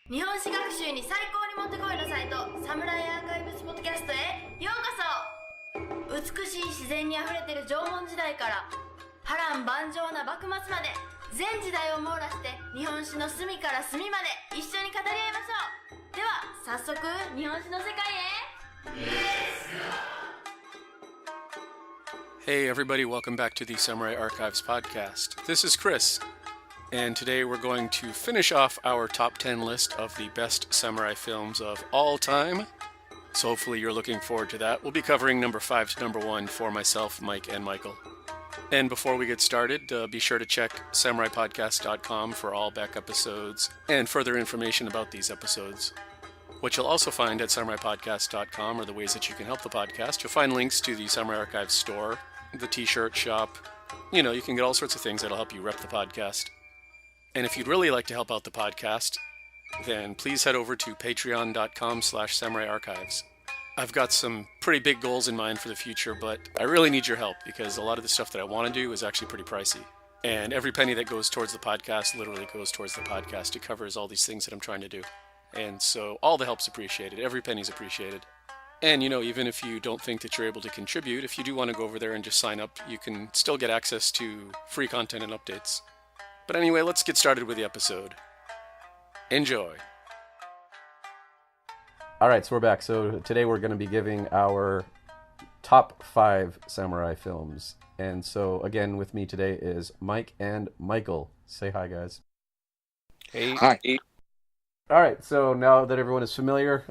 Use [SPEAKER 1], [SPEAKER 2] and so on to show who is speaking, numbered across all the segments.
[SPEAKER 1] 日本史学習に最高にもってこいのサイトサムライアーカイブスポッドキャストへようこそ。美しい自然にあふれてる縄文時代から波乱万丈な幕末まで全時代を網羅して日本史の隅から隅まで一緒に語り合いましょう。では早速日本史の世界へ。
[SPEAKER 2] Hey everybody, welcome back to the Samurai Archives podcast. This is Chris, and today we're going to finish off our top 10 list of the best samurai films of all time. So hopefully you're looking forward to that. We'll be covering number 5 to number 1 for myself, Mike, and Michael. And before we get started, be sure to check samuraipodcast.com for all back episodes and further information about these episodes. What you'll also find at samuraipodcast.com are the ways that you can help the podcast. You'll find links to the Samurai Archives store, the t-shirt shop. You know, you can get all sorts of things that'll help you rep the podcast. And if you'd really like to help out the podcast, then please head over to patreon.com/samuraiarchives. I've got some pretty big goals in mind for the future, but I really need your help because a lot of the stuff that I want to do is actually pretty pricey. And every penny that goes towards the podcast literally goes towards the podcast. It covers all these things that I'm trying to do. And so all the help's appreciated. Every penny's appreciated. And, you know, even if you don't think that you're able to contribute, if you do want to go over there and just sign up, you can still get access to free content and updates. But anyway, let's get started with the episode. Enjoy.
[SPEAKER 3] All right, so we're back. So today we're going to be giving our top 5 samurai films. And so, again, with me today is Mike and Michael. Say hi, guys.
[SPEAKER 2] Hey.
[SPEAKER 4] Hi.
[SPEAKER 3] All right, so now that everyone is familiar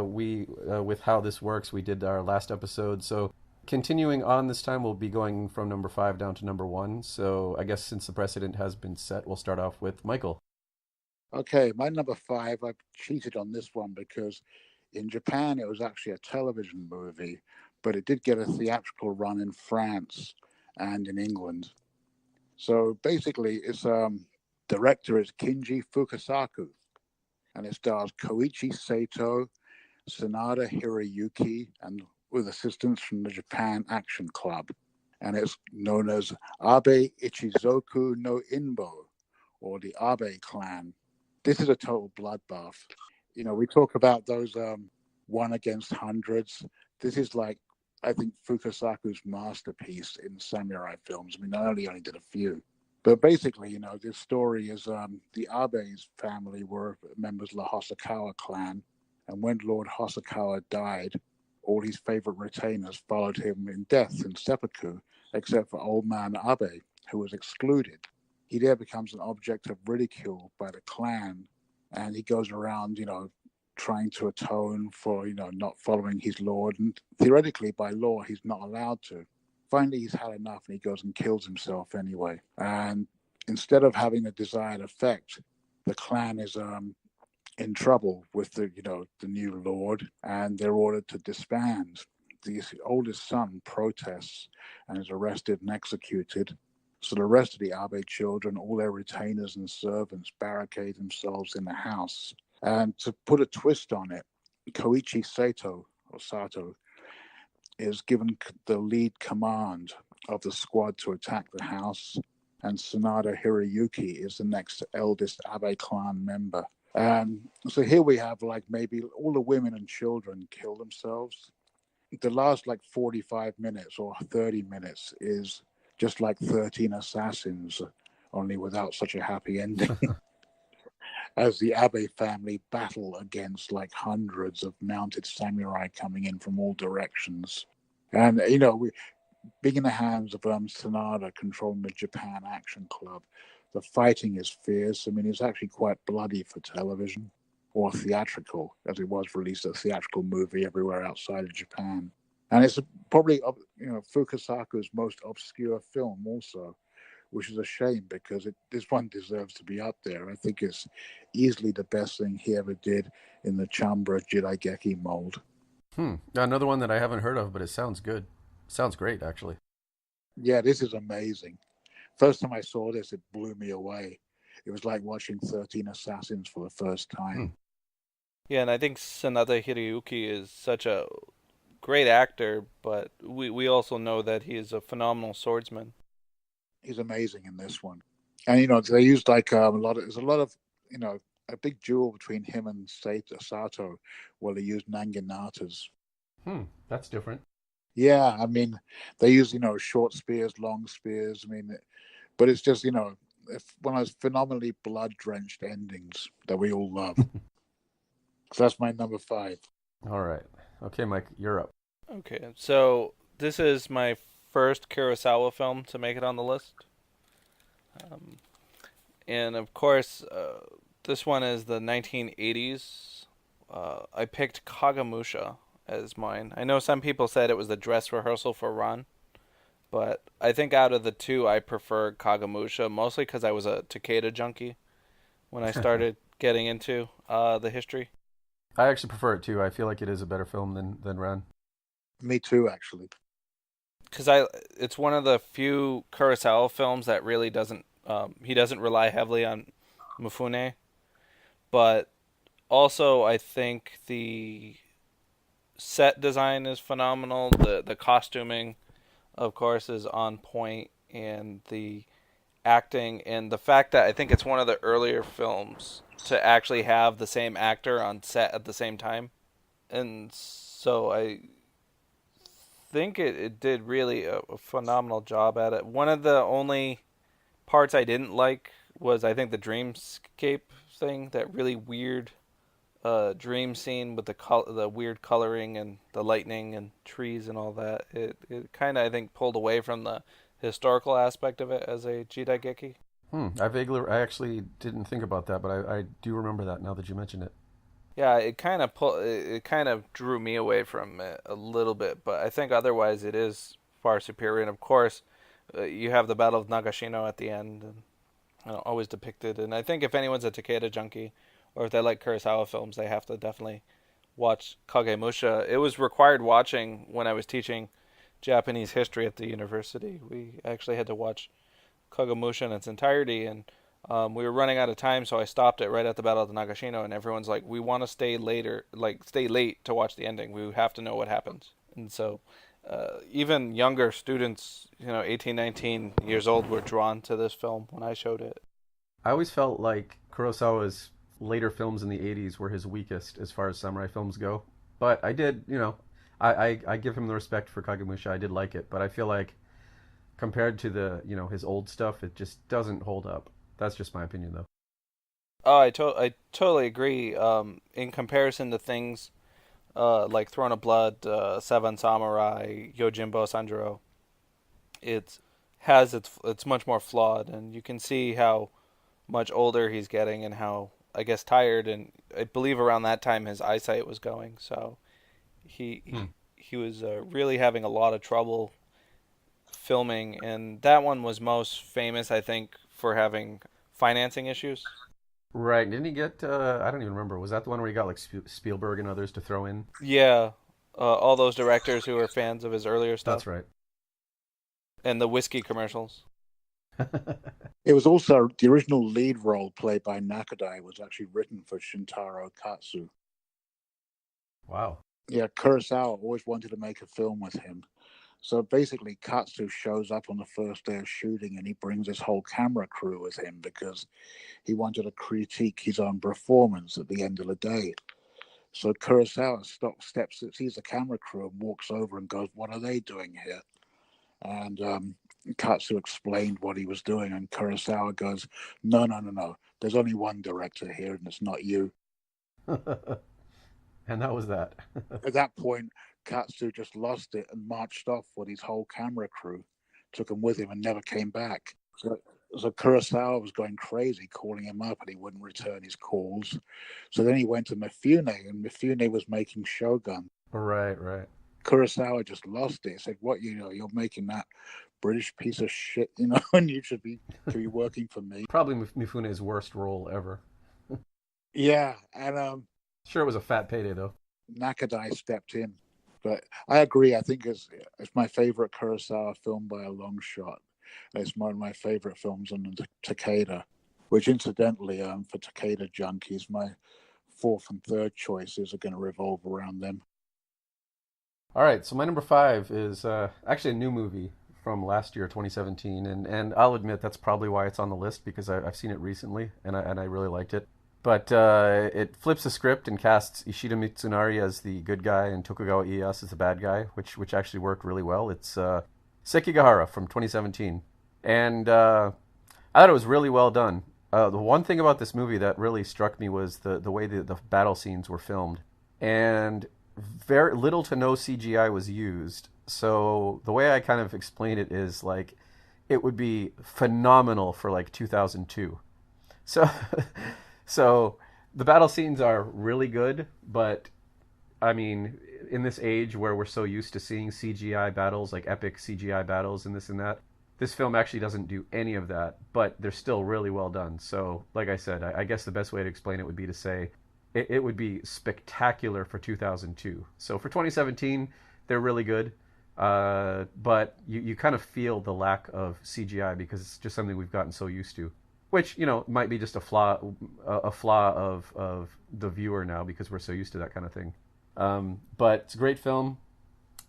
[SPEAKER 3] with how this works, we did our last episode. So continuing on this time, we'll be going from number 5 down to number 1. So I guess since the precedent has been set, we'll start off with Michael.
[SPEAKER 4] Okay, my number 5, I've cheated on this one because in Japan it was actually a television movie, but it did get a theatrical run in France and in England. So basically, its director is Kinji Fukasaku. And it stars Koichi Sato, Sanada Hiroyuki, and with assistance from the Japan Action Club. And it's known as Abe Ichizoku no Inbo, or the Abe clan. This is a total bloodbath. You know, we talk about those one against hundreds. This is like, I think, Fukasaku's masterpiece in samurai films. I mean, not only did a few. But basically, you know, this story is the Abe's family were members of the Hosokawa clan. And when Lord Hosokawa died, all his favorite retainers followed him in death in seppuku, except for old man Abe, who was excluded. He there becomes an object of ridicule by the clan. And he goes around, you know, trying to atone for, you know, not following his lord. And theoretically, by law, he's not allowed to. Finally, he's had enough and he goes and kills himself anyway. And instead of having the desired effect, the clan is in trouble with the new lord, and they're ordered to disband. The oldest son protests and is arrested and executed. So the rest of the Abe children, all their retainers and servants, barricade themselves in the house. And to put a twist on it, Koichi Sato is given the lead command of the squad to attack the house, and Sanada Hiroyuki is the next eldest Abe clan member. So here we have like maybe all the women and children kill themselves. The last like 45 minutes or 30 minutes is just like 13 assassins, only without such a happy ending. As the Abe family battle against like hundreds of mounted samurai coming in from all directions. And, you know, being in the hands of Sanada controlling the Japan Action Club, the fighting is fierce. I mean, it's actually quite bloody for television or theatrical, as it was released a theatrical movie everywhere outside of Japan. And it's probably, you know, Fukasaku's most obscure film also, which is a shame because this one deserves to be up there. I think it's easily the best thing he ever did in the Chambra Jidaigeki mold.
[SPEAKER 3] Another one that I haven't heard of, but it sounds good. Sounds great, actually.
[SPEAKER 4] Yeah, this is amazing. First time I saw this, it blew me away. It was like watching 13 Assassins for the first time.
[SPEAKER 5] Yeah, and I think Sanada Hiroyuki is such a great actor, but we also know that he is a phenomenal swordsman.
[SPEAKER 4] He's amazing in this one. And, you know, they used like there's a lot of, you know, a big duel between him and Sato, where they used nanginatas.
[SPEAKER 3] That's different.
[SPEAKER 4] Yeah, I mean, they use, short spears, long spears. I mean, but it's just, one of those phenomenally blood-drenched endings that we all love. So that's my number 5.
[SPEAKER 3] All right. Okay, Mike, you're up.
[SPEAKER 5] Okay, so this is my first Kurosawa film to make it on the list. And of course, this one is the 1980s. I picked Kagemusha as mine. I know some people said it was the dress rehearsal for Ran, but I think out of the two, I prefer Kagemusha, mostly because I was a Takeda junkie when I started getting into the history.
[SPEAKER 3] I actually prefer it too. I feel like it is a better film than Ran.
[SPEAKER 4] Me too, actually.
[SPEAKER 5] Because it's one of the few Kurosawa films that really doesn't he doesn't rely heavily on Mifune, but also I think the set design is phenomenal. The costuming, of course, is on point, and the acting and the fact that I think it's one of the earlier films to actually have the same actor on set at the same time, and so I think it did really a phenomenal job at it. One of the only parts I didn't like was, I think, the dreamscape thing, that really weird dream scene with the weird coloring and the lightning and trees and all that. It kind of, I think, pulled away from the historical aspect of it as a jidaigeki.
[SPEAKER 3] I actually didn't think about that, but I do remember that now that you mention it.
[SPEAKER 5] Yeah, it kind of drew me away from it a little bit, but I think otherwise it is far superior. And of course, you have the Battle of Nagashino at the end, and always depicted. And I think if anyone's a Takeda junkie, or if they like Kurosawa films, they have to definitely watch Kagemusha. It was required watching when I was teaching Japanese history at the university. We actually had to watch Kagemusha in its entirety, and we were running out of time, so I stopped it right at the Battle of Nagashino, and everyone's like, "We want to stay late to watch the ending. We have to know what happens." And so, even younger students, 18, 19 years old, were drawn to this film when I showed it.
[SPEAKER 3] I always felt like Kurosawa's later films in the 80s were his weakest as far as samurai films go. But I did, I give him the respect for Kagemusha. I did like it, but I feel like compared to the, his old stuff, it just doesn't hold up. That's just my opinion, though.
[SPEAKER 5] Oh, I totally agree. In comparison to things like Throne of Blood, Seven Samurai, Yojimbo, Sanjuro, it's much more flawed, and you can see how much older he's getting and how, I guess, tired. And I believe around that time his eyesight was going, so he was really having a lot of trouble filming, and that one was most famous, I think, for having financing issues.
[SPEAKER 3] Right. Didn't he get, I don't even remember, was that the one where he got like Spielberg and others to throw in?
[SPEAKER 5] Yeah. All those directors who were fans of his earlier stuff.
[SPEAKER 3] That's right.
[SPEAKER 5] And the whiskey commercials.
[SPEAKER 4] It was also, the original lead role played by Nakadai was actually written for Shintaro Katsu.
[SPEAKER 3] Wow.
[SPEAKER 4] Yeah, Kurosawa always wanted to make a film with him. So basically, Katsu shows up on the first day of shooting, and he brings his whole camera crew with him because he wanted to critique his own performance at the end of the day. So Kurosawa sees the camera crew and walks over and goes, "What are they doing here?" And Katsu explained what he was doing, and Kurosawa goes, No. There's only one director here, and it's not you."
[SPEAKER 3] And that was that.
[SPEAKER 4] At that point, Katsu just lost it and marched off with his whole camera crew, took him with him, and never came back. So Kurosawa was going crazy, calling him up, and he wouldn't return his calls. So then he went to Mifune, and Mifune was making Shogun.
[SPEAKER 3] Right.
[SPEAKER 4] Kurosawa just lost it. He said, "What, you're making that British piece of shit, and you should be working for me."
[SPEAKER 3] Probably Mifune's worst role ever.
[SPEAKER 4] Yeah, and
[SPEAKER 3] Sure, it was a fat payday, though.
[SPEAKER 4] Nakadai stepped in. But I agree. I think it's my favorite Kurosawa film by a long shot. It's one of my favorite films on Takeda, which incidentally, for Takeda junkies, my fourth and third choices are going to revolve around them.
[SPEAKER 3] All right, so my number 5 is actually a new movie from last year, 2017, and I'll admit that's probably why it's on the list, because I've seen it recently, and I really liked it. But it flips the script and casts Ishida Mitsunari as the good guy and Tokugawa Ieyasu as the bad guy, which actually worked really well. It's Sekigahara from 2017. And I thought it was really well done. The one thing about this movie that really struck me was the way the battle scenes were filmed. And very little to no CGI was used. So the way I kind of explain it is like it would be phenomenal for like 2002. So so the battle scenes are really good, but I mean, in this age where we're so used to seeing CGI battles, like epic CGI battles and this and that, this film actually doesn't do any of that, but they're still really well done. So, like I said, I guess the best way to explain it would be to say it would be spectacular for 2002. So for 2017, they're really good, but you kind of feel the lack of CGI because it's just something we've gotten so used to. Which, you know, might be just a flaw of the viewer now because we're so used to that kind of thing. But it's a great film.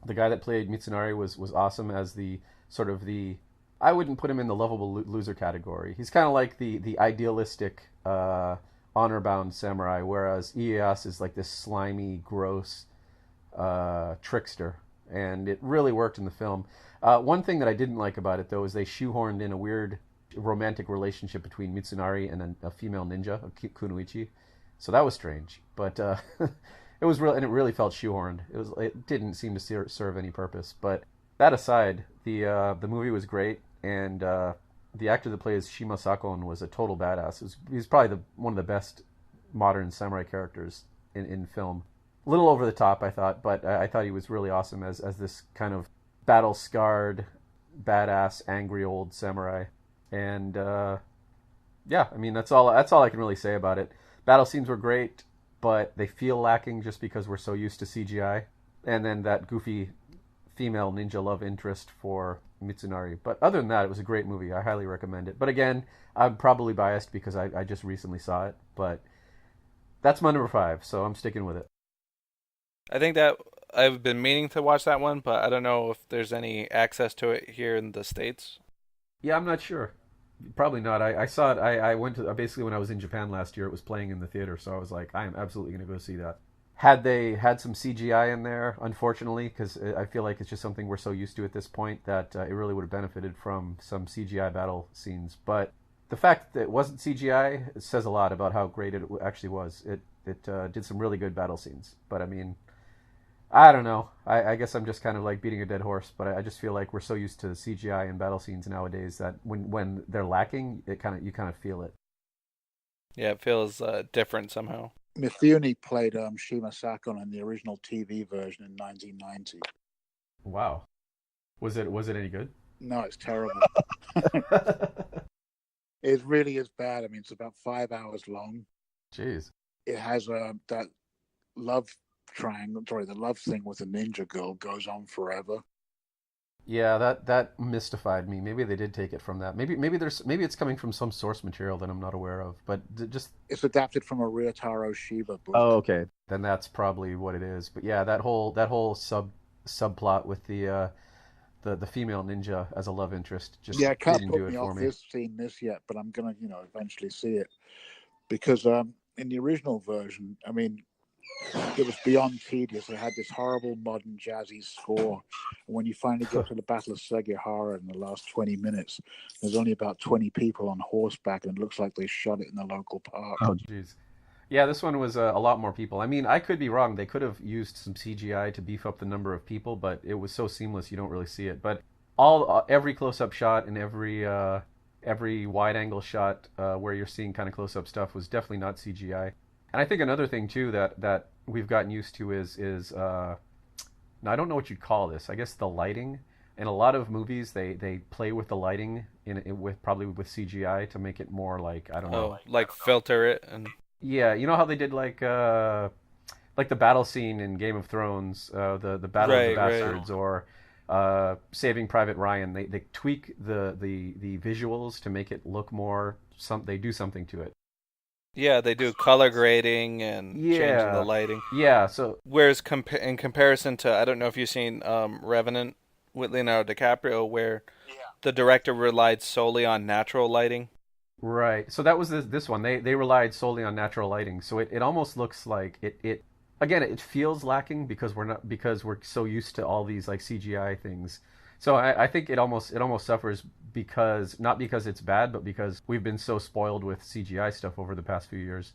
[SPEAKER 3] The guy that played Mitsunari was awesome as the sort of the... I wouldn't put him in the lovable loser category. He's kind of like the idealistic, honor-bound samurai, whereas Ieyasu is like this slimy, gross trickster. And it really worked in the film. One thing that I didn't like about it, though, is they shoehorned in a weird romantic relationship between Mitsunari and a female ninja, Kunoichi. So that was strange, but it was real, and it really felt shoehorned. It didn't seem to serve any purpose. But that aside, the movie was great, and the actor that plays Shima Sakon was a total badass. He's probably one of the best modern samurai characters in film. A little over the top, I thought, but I thought he was really awesome as this kind of battle scarred, badass, angry old samurai. And yeah, I mean that's all I can really say about it. Battle scenes were great, but they feel lacking just because we're so used to CGI. And then that goofy female ninja love interest for Mitsunari. But other than that, it was a great movie. I highly recommend it. But again, I'm probably biased because I just recently saw it. But that's my number 5, so I'm sticking with it.
[SPEAKER 5] I think that I've been meaning to watch that one, but I don't know if there's any access to it here in the States.
[SPEAKER 3] Yeah, I'm not sure. Probably not. I saw it. I went to basically when I was in Japan last year. It was playing in the theater, so I was like, I am absolutely going to go see that. Had they had some CGI in there, unfortunately, because I feel like it's just something we're so used to at this point that it really would have benefited from some CGI battle scenes. But the fact that it wasn't CGI it says a lot about how great it actually was. It did some really good battle scenes. But I mean, I don't know. I guess I'm just kind of like beating a dead horse, but I just feel like we're so used to CGI and battle scenes nowadays that when they're lacking, you kind of feel it.
[SPEAKER 5] Yeah, it feels different somehow.
[SPEAKER 4] Mifune played Shima Sakon in the original TV version in 1990.
[SPEAKER 3] Wow, was it any good?
[SPEAKER 4] No, it's terrible. It really is bad. I mean, it's about 5 hours long.
[SPEAKER 3] Jeez.
[SPEAKER 4] It has that love triangle. Sorry, the love thing with the ninja girl goes on forever.
[SPEAKER 3] Yeah, that mystified me. Maybe they did take it from that. Maybe it's coming from some source material that I'm not aware of. But just
[SPEAKER 4] it's adapted from a Ryotaro Shiba book.
[SPEAKER 3] Oh, okay. Then that's probably what it is. But yeah, that whole subplot with the female ninja as a love interest just
[SPEAKER 4] yeah, can't
[SPEAKER 3] didn't
[SPEAKER 4] put
[SPEAKER 3] do it
[SPEAKER 4] me
[SPEAKER 3] for
[SPEAKER 4] off
[SPEAKER 3] me.
[SPEAKER 4] seeing this yet, but I'm gonna eventually see it because in the original version, I mean, it was beyond tedious. It had this horrible modern jazzy score. And when you finally get to the Battle of Sekigahara in the last 20 minutes, there's only about 20 people on horseback, and it looks like they shot it in the local park.
[SPEAKER 3] Oh, jeez. Yeah, this one was a lot more people. I mean, I could be wrong. They could have used some CGI to beef up the number of people, but it was so seamless you don't really see it. But every close-up shot and every wide-angle shot where you're seeing kind of close-up stuff was definitely not CGI. And I think another thing too that we've gotten used to is now I don't know what you'd call this. I guess the lighting. In a lot of movies, they play with the lighting with CGI to make it more like I don't know,
[SPEAKER 5] like filter it and
[SPEAKER 3] yeah, you know how they did like the battle scene in Game of Thrones, the Battle of the Bastards, or Saving Private Ryan. They tweak the visuals to make it look more they do something to it.
[SPEAKER 5] Yeah, they do color grading and changing the lighting.
[SPEAKER 3] Yeah, so
[SPEAKER 5] whereas in comparison to, I don't know if you've seen Revenant with Leonardo DiCaprio, where the director relied solely on natural lighting.
[SPEAKER 3] Right. So that was this one. They relied solely on natural lighting. So it almost looks like it again, it feels lacking because we're so used to all these like CGI things. So I think it almost suffers because not because it's bad, but because we've been so spoiled with CGI stuff over the past few years.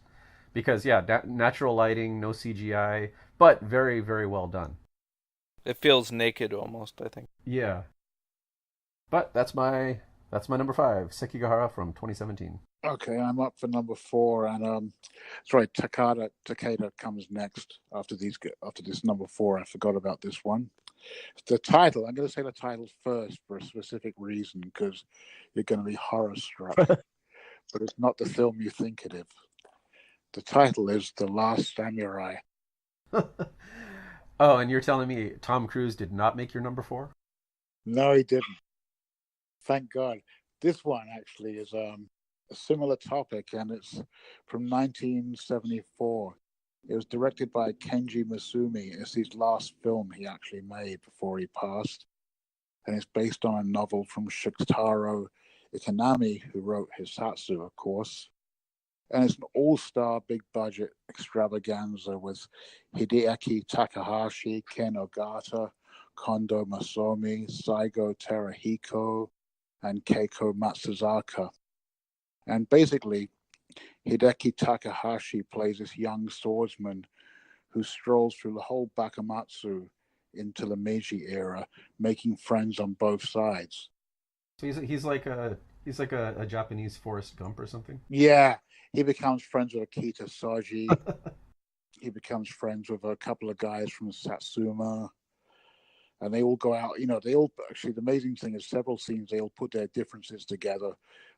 [SPEAKER 3] Because yeah, natural lighting, no CGI, but very very well done.
[SPEAKER 5] It feels naked almost, I think.
[SPEAKER 3] Yeah. But that's my number five, Sekigahara from 2017.
[SPEAKER 4] Okay, I'm up for number four, and sorry, Takeda comes next after this number four. I forgot about this one. The title. I'm going to say the title first for a specific reason because you're going to be horror struck, but it's not the film you think it is. The title is The Last Samurai.
[SPEAKER 3] Oh, and you're telling me Tom Cruise did not make your number four?
[SPEAKER 4] No, he didn't. Thank God. This one actually is a similar topic, and it's from 1974. It was directed by Kenji Masumi. It's his last film he actually made before he passed, and it's based on a novel from Shintaro Ikanami, who wrote Hisatsu, of course. And it's an all-star, big-budget extravaganza with Hideaki Takahashi, Ken Ogata, Kondo Masomi, Saigo Terahiko, and Keiko Matsuzaka. And basically, Hideki Takahashi plays this young swordsman who strolls through the whole Bakamatsu into the Meiji era, making friends on both sides.
[SPEAKER 3] So he's like a Japanese Forrest Gump or something.
[SPEAKER 4] Yeah, he becomes friends with Akita Saji. He becomes friends with a couple of guys from Satsuma. And they all go out, the amazing thing is several scenes, they all put their differences together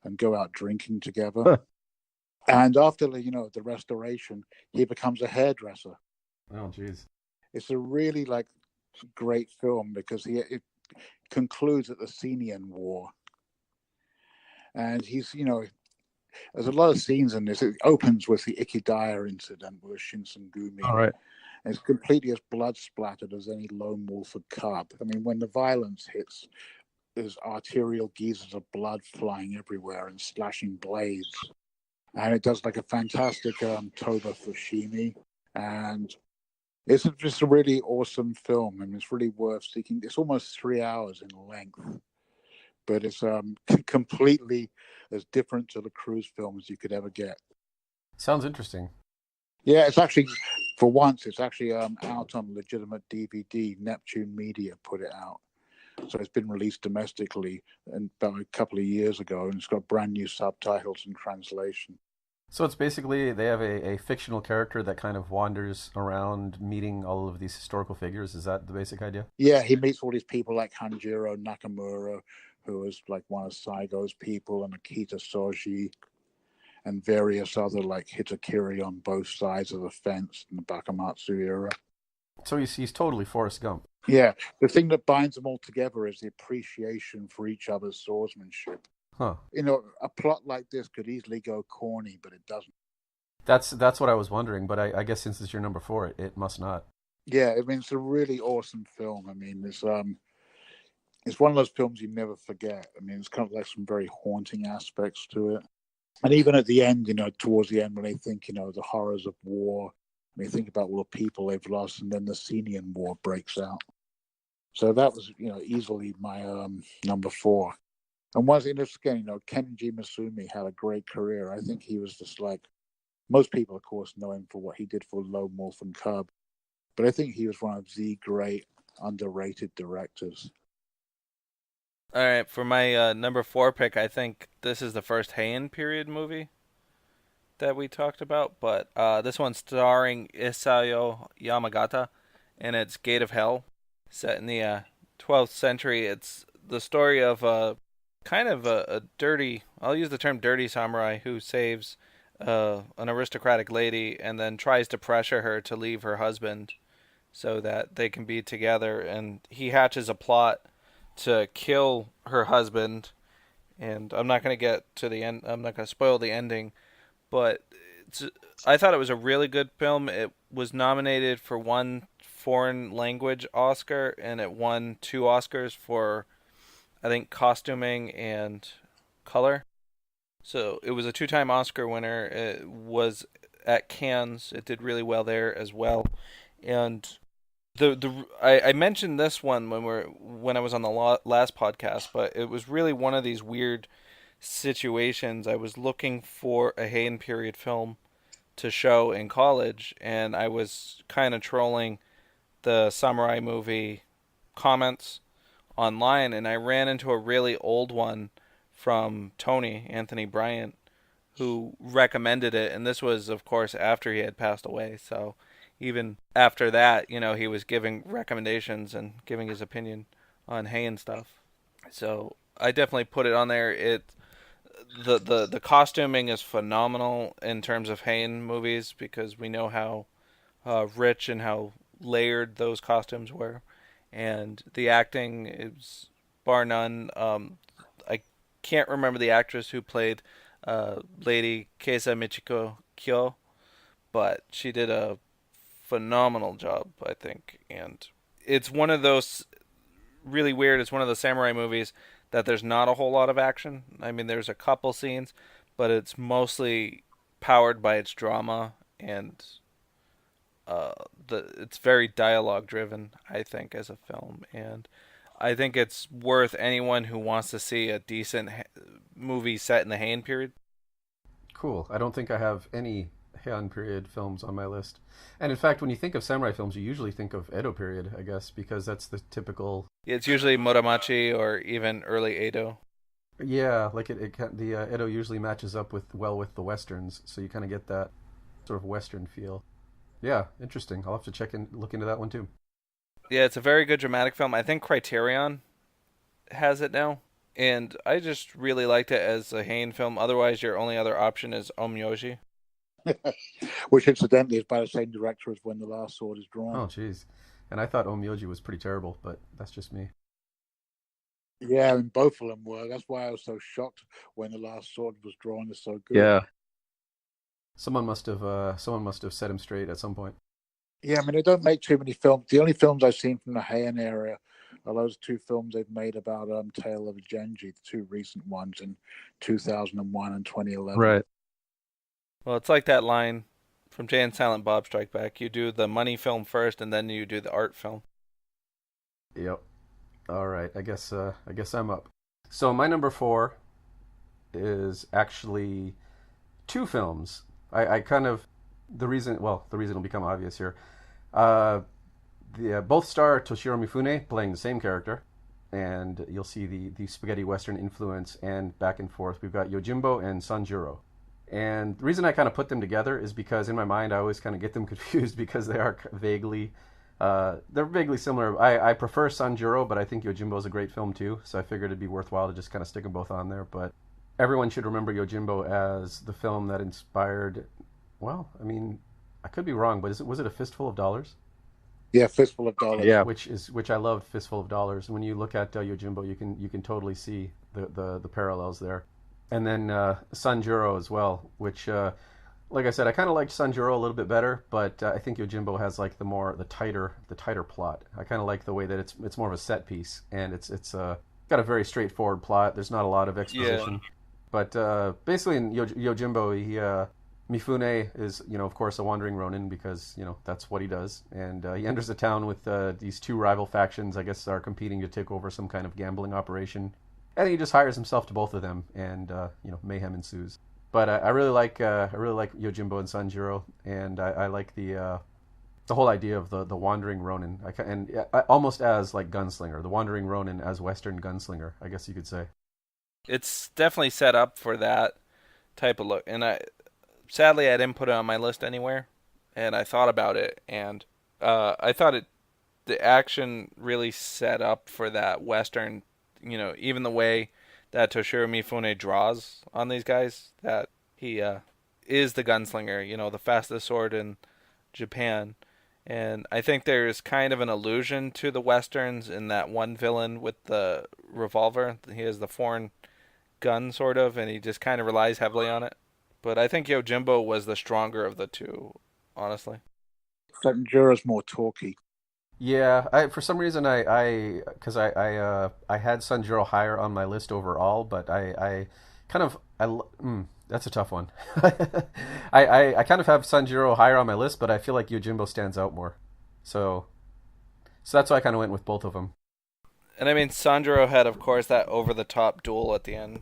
[SPEAKER 4] and go out drinking together. And after the restoration, he becomes a hairdresser.
[SPEAKER 3] Oh, jeez.
[SPEAKER 4] It's a really great film because it concludes at the Sinian War. And there's a lot of scenes in this. It opens with the Ikidaya incident with Shinsengumi.
[SPEAKER 3] All right.
[SPEAKER 4] And it's completely as blood splattered as any lone wolf or cub. I mean, when the violence hits, there's arterial geysers of blood flying everywhere and slashing blades. And it does a fantastic Toba Fushimi. And it's just a really awesome film. I mean, it's really worth seeking. It's almost 3 hours in length, but it's completely as different to the Cruise film as you could ever get.
[SPEAKER 3] Sounds interesting.
[SPEAKER 4] Yeah, it's actually, for once, it's actually out on legitimate DVD. Neptune Media put it out. So it's been released domestically about a couple of years ago, and it's got brand new subtitles and translation.
[SPEAKER 3] So it's basically they have a fictional character that kind of wanders around meeting all of these historical figures. Is that the basic idea?
[SPEAKER 4] Yeah, he meets all these people like Hanjiro Nakamura, who was one of Saigo's people, and Akita Soji, and various other Hitokiri on both sides of the fence in the Bakamatsu era.
[SPEAKER 3] So he's totally Forrest Gump.
[SPEAKER 4] Yeah, the thing that binds them all together is the appreciation for each other's swordsmanship.
[SPEAKER 3] Huh.
[SPEAKER 4] A plot like this could easily go corny, but it doesn't.
[SPEAKER 3] That's what I was wondering, but I guess since it's your number four, it must not.
[SPEAKER 4] Yeah, I mean, it's a really awesome film. I mean, it's one of those films you never forget. I mean, it's kind of some very haunting aspects to it. And even at the end, towards the end, when they think, the horrors of war, and they think about all the people they've lost, and then the Sinian War breaks out. So that was, easily my number four. And once again, Kenji Masumi had a great career. I think he was just most people, of course, know him for what he did for Lone Wolf and Cub. But I think he was one of the great underrated directors.
[SPEAKER 5] All right, for my number four pick, I think this is the first Heian period movie that we talked about. But this one's starring Isao Yamagata, and it's Gate of Hell, set in the 12th century. It's the story of kind of a dirty, I'll use the term dirty samurai who saves an aristocratic lady and then tries to pressure her to leave her husband so that they can be together. And he hatches a plot to kill her husband. And I'm not going to get to the end. I'm not going to spoil the ending. But I thought it was a really good film. It was nominated for one foreign language Oscar, and it won 2 Oscars for, I think, costuming and color. So it was a two-time Oscar winner. It was at Cannes. It did really well there as well. And I mentioned this one when I was on the last podcast, but it was really one of these weird situations. I was looking for a Heian period film to show in college, and I was kind of trolling the samurai movie comments online, and I ran into a really old one from Tony Anthony Bryant, who recommended it, and this was, of course, after he had passed away. So even after that, he was giving recommendations and giving his opinion on Heian stuff. So I definitely put it on there. The costuming is phenomenal in terms of Heian movies, because we know how rich and how layered those costumes were, and the acting is bar none. I can't remember the actress who played Lady Keisa Michiko Kyo, but she did a phenomenal job, I think. And it's one of those really weird. It's one of the samurai movies that there's not a whole lot of action. I mean, there's a couple scenes, but it's mostly powered by its drama, and it's very dialogue driven, I think, as a film. And I think it's worth anyone who wants to see a decent movie set in the Heian period.
[SPEAKER 3] Cool. I don't think I have any Heian period films on my list. And in fact, when you think of samurai films, you usually think of Edo period, I guess, because that's the typical.
[SPEAKER 5] It's usually Muramachi or even early Edo.
[SPEAKER 3] Yeah, like the Edo usually matches up with the westerns, so you kind of get that sort of western feel. Yeah, interesting. I'll have to look into that one too.
[SPEAKER 5] Yeah, it's a very good dramatic film. I think Criterion has it now, and I just really liked it as a Heian film. Otherwise, your only other option is Omyoji.
[SPEAKER 4] Which incidentally is by the same director as When the Last Sword is Drawn.
[SPEAKER 3] Oh, jeez. And I thought Omyoji was pretty terrible, but that's just me.
[SPEAKER 4] Yeah, and both of them were. That's why I was so shocked When the Last Sword was Drawn is so good.
[SPEAKER 3] Yeah. Someone must have set him straight at some point.
[SPEAKER 4] Yeah, I mean, they don't make too many films. The only films I've seen from the Heian area are those two films they've made about Tale of Genji, the two recent ones in 2001 and 2011.
[SPEAKER 3] Right.
[SPEAKER 5] Well, it's like that line from Jay and Silent Bob Strike Back. You do the money film first, and then you do the art film.
[SPEAKER 3] Yep. All right. I guess I'm up. So my number 4 is actually two films. I kind of the reason will become obvious here. Both star Toshiro Mifune playing the same character, and you'll see the spaghetti western influence, and back and forth. We've got Yojimbo and Sanjuro. And the reason I kind of put them together is because in my mind I always kind of get them confused because they are vaguely similar. I prefer Sanjuro, but I think Yojimbo is a great film too, so I figured it'd be worthwhile to just kind of stick them both on there. But everyone should remember Yojimbo as the film that inspired. Well, I mean, I could be wrong, but was it A Fistful of Dollars?
[SPEAKER 4] Yeah, Fistful of Dollars.
[SPEAKER 3] Yeah, which I loved, Fistful of Dollars. When you look at Yojimbo, you can totally see the parallels there. And then Sanjuro as well, which, like I said, I kind of liked Sanjuro a little bit better, but I think Yojimbo has like the tighter plot. I kind of like the way that it's more of a set piece, and it's got a very straightforward plot. There's not a lot of exposition, but basically in Yojimbo, Mifune is, of course, a wandering ronin because, that's what he does. And he enters the town with these two rival factions, I guess, are competing to take over some kind of gambling operation. And he just hires himself to both of them, and, mayhem ensues. But I really like Yojimbo and Sanjuro, and I like the whole idea of the wandering ronin, almost as like gunslinger, the wandering ronin as Western gunslinger, I guess you could say.
[SPEAKER 5] It's definitely set up for that type of look, and sadly I didn't put it on my list anywhere, and I thought about it, and I thought the action really set up for that Western, even the way that Toshiro Mifune draws on these guys, that he is the gunslinger, the fastest sword in Japan. And I think there's kind of an allusion to the Westerns in that one villain with the revolver. He has the foreign gun, sort of, and he just kind of relies heavily on it. But I think Yojimbo was the stronger of the two, honestly.
[SPEAKER 4] Sanjuro's more talky.
[SPEAKER 3] Yeah, for some reason I had Sanjuro higher on my list overall, but I kind of That's a tough one. I kind of have Sanjuro higher on my list, but I feel like Yojimbo stands out more. So so that's why I kind of went with both of them.
[SPEAKER 5] And I mean, Sanjuro had, of course, that over-the-top duel at the end.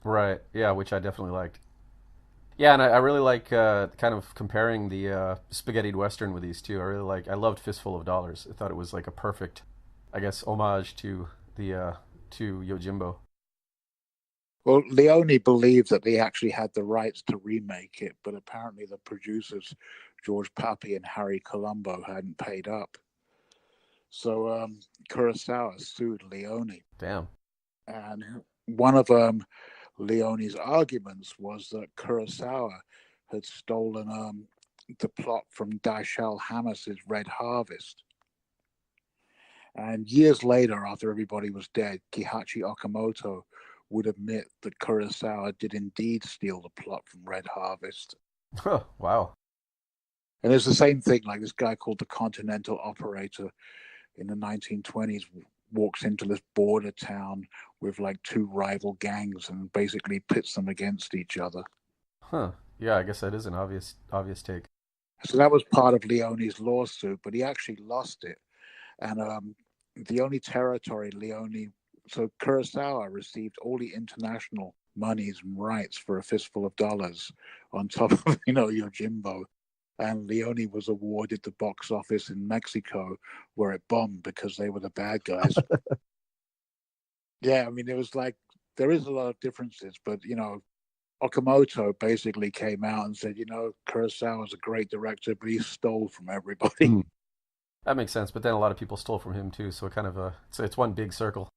[SPEAKER 3] Right. Yeah, which I definitely liked. Yeah, and I really like kind of comparing the spaghetti western with these two. I loved Fistful of Dollars. I thought it was like a perfect, I guess, homage to the to Yojimbo.
[SPEAKER 4] Well, Leone believed that they actually had the rights to remake it, but apparently the producers, George Papi and Harry Colombo, hadn't paid up. So Kurosawa sued Leone.
[SPEAKER 3] Damn.
[SPEAKER 4] And one of Leone's arguments was that Kurosawa had stolen the plot from Dashiell Hammers's Red Harvest. And years later, after everybody was dead, Kihachi Okamoto would admit that Kurosawa did indeed steal the plot from Red Harvest.
[SPEAKER 3] Oh, wow.
[SPEAKER 4] And it's the same thing, like this guy called the Continental Operator in the 1920s walks into this border town with like two rival gangs and basically pits them against each other.
[SPEAKER 3] Huh. Yeah, I guess that is an obvious take.
[SPEAKER 4] So that was part of Leone's lawsuit, but he actually lost it. And the only territory so Kurosawa received all the international monies and rights for A Fistful of Dollars on top of, Yojimbo. And Leone was awarded the box office in Mexico where it bombed because they were the bad guys. Yeah, I mean, it was like, there is a lot of differences, but, Okamoto basically came out and said, Kurosawa's a great director, but he stole from everybody.
[SPEAKER 3] That makes sense, but then a lot of people stole from him too, so it kind of it's one big circle.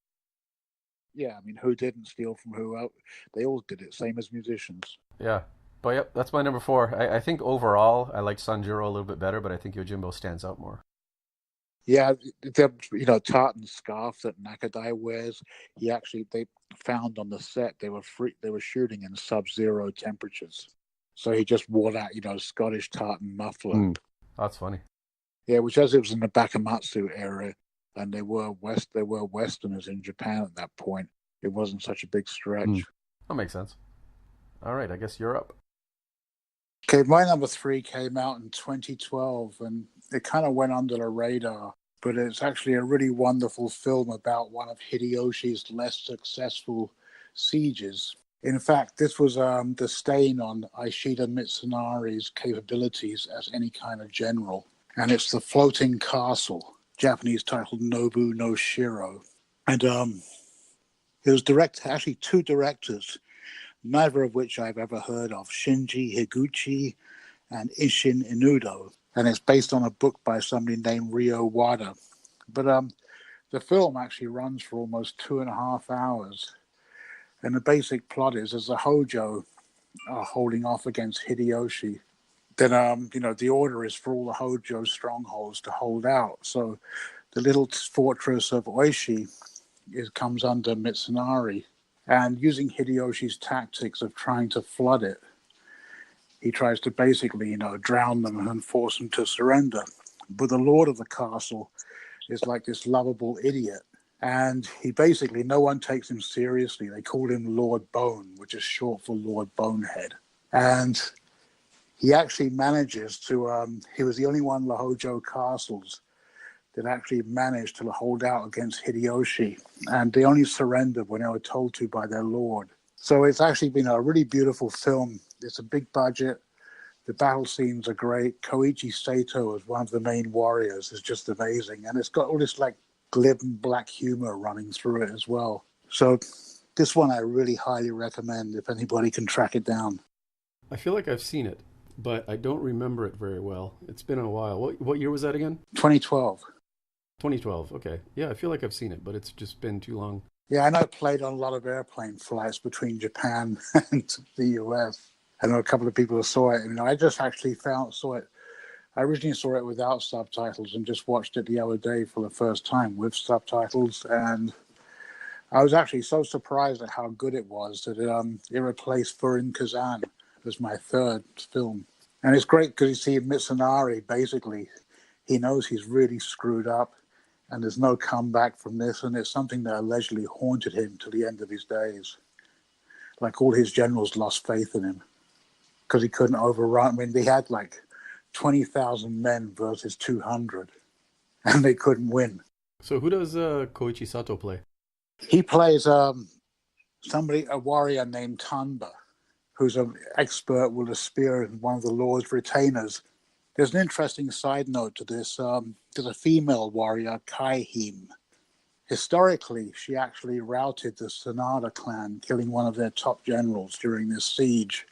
[SPEAKER 4] Yeah, I mean, who didn't steal from who? They all did it, same as musicians.
[SPEAKER 3] Yeah. But yep, that's my number 4. I think overall I like Sanjuro a little bit better, but I think Yojimbo stands out more.
[SPEAKER 4] Yeah, the tartan scarf that Nakadai wears, they found on the set they were shooting in sub-zero temperatures. So he just wore that, Scottish tartan muffler.
[SPEAKER 3] That's funny.
[SPEAKER 4] Yeah, which as it was in the Bakamatsu era, and they were Westerners in Japan at that point, it wasn't such a big stretch.
[SPEAKER 3] That makes sense. All right, I guess you're up.
[SPEAKER 4] Okay, my number 3 came out in 2012, and it kind of went under the radar, but it's actually a really wonderful film about one of Hideyoshi's less successful sieges. In fact, this was the stain on Ishida Mitsunari's capabilities as any kind of general, and it's The Floating Castle, Japanese titled Nobu no Shiro. And it was actually 2 directors, neither of which I've ever heard of, Shinji Higuchi and Isshin Inudo. And it's based on a book by somebody named Ryo Wada. But the film actually runs for almost 2.5 hours. And the basic plot is, as the Hojo are holding off against Hideyoshi, then, the order is for all the Hojo strongholds to hold out. So the little fortress of Oishi comes under Mitsunari. And using Hideyoshi's tactics of trying to flood it, he tries to basically, drown them and force them to surrender. But the lord of the castle is like this lovable idiot. And he basically, no one takes him seriously. They call him Lord Bone, which is short for Lord Bonehead. And he actually manages to, he was the only one of the Hojo castles that actually managed to hold out against Hideyoshi. And they only surrendered when they were told to by their lord. So it's actually been a really beautiful film. It's a big budget. The battle scenes are great. Koichi Sato as one of the main warriors is just amazing. And it's got all this like glib and black humor running through it as well. So this one I really highly recommend if anybody can track it down.
[SPEAKER 3] I feel like I've seen it, but I don't remember it very well. It's been a while. What year was that again?
[SPEAKER 4] 2012.
[SPEAKER 3] 2012. Okay. Yeah, I feel like I've seen it, but it's just been too long.
[SPEAKER 4] Yeah, I know it played on a lot of airplane flights between Japan and the US. I know a couple of people who saw it. I just actually saw it. I originally saw it without subtitles and just watched it the other day for the first time with subtitles. And I was actually so surprised at how good it was that it replaced Furin Kazan as my 3rd film. And it's great because you see Mitsunari, basically, he knows he's really screwed up and there's no comeback from this. And it's something that allegedly haunted him till the end of his days. Like all his generals lost faith in him because he couldn't overrun. I mean, they had like 20,000 men versus 200, and they couldn't win.
[SPEAKER 3] So who does Koichi Sato play?
[SPEAKER 4] He plays a warrior named Tanba, who's an expert with a spear and one of the Lord's retainers. There's an interesting side note to this. There's a female warrior, Kaihim. Historically, she actually routed the Sanada clan, killing one of their top generals during this siege.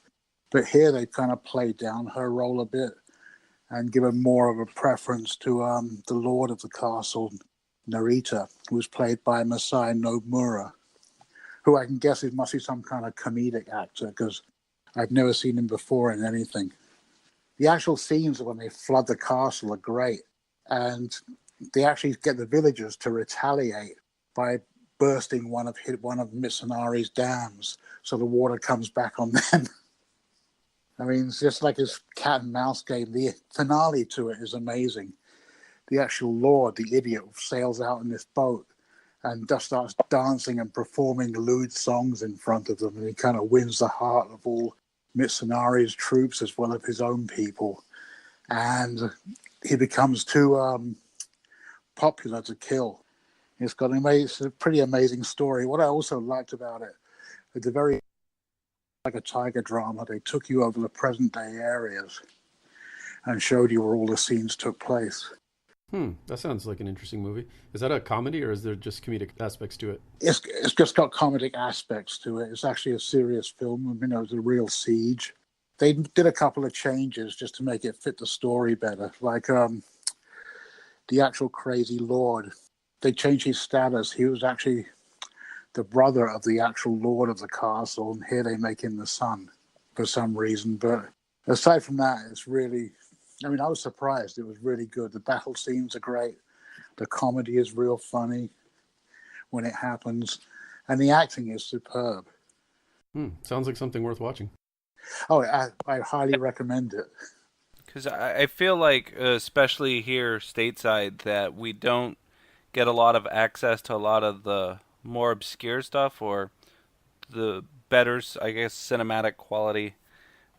[SPEAKER 4] But here they kind of played down her role a bit and given more of a preference to the lord of the castle, Narita, who was played by Masai Nomura, who I can guess it must be some kind of comedic actor because I've never seen him before in anything. The actual scenes when they flood the castle are great, and they actually get the villagers to retaliate by bursting one of Mitsunari's dams, so the water comes back on them. I mean, it's just like this cat and mouse game. The finale to it is amazing. The actual lord, the idiot, sails out in this boat and just starts dancing and performing lewd songs in front of them, and he kind of wins the heart of all Mitsunari's troops as well as his own people. And he becomes too popular to kill. It's a pretty amazing story. What I also liked about it, it's a very like a tiger drama. They took you over the present day areas and showed you where all the scenes took place.
[SPEAKER 3] That sounds like an interesting movie. Is that a comedy or is there just comedic aspects to it?
[SPEAKER 4] It's just got comedic aspects to it. It's actually a serious film. You know, it's a real siege. They did a couple of changes just to make it fit the story better. Like the actual crazy lord, they changed his status. He was actually the brother of the actual lord of the castle, and here they make him the son for some reason. But aside from that, it's really... I mean, I was surprised. It was really good. The battle scenes are great. The comedy is real funny when it happens. And the acting is superb.
[SPEAKER 3] Sounds like something worth watching.
[SPEAKER 4] Oh, I highly recommend it.
[SPEAKER 5] Because I feel like, especially here stateside, that we don't get a lot of access to a lot of the more obscure stuff or the better, I guess, cinematic quality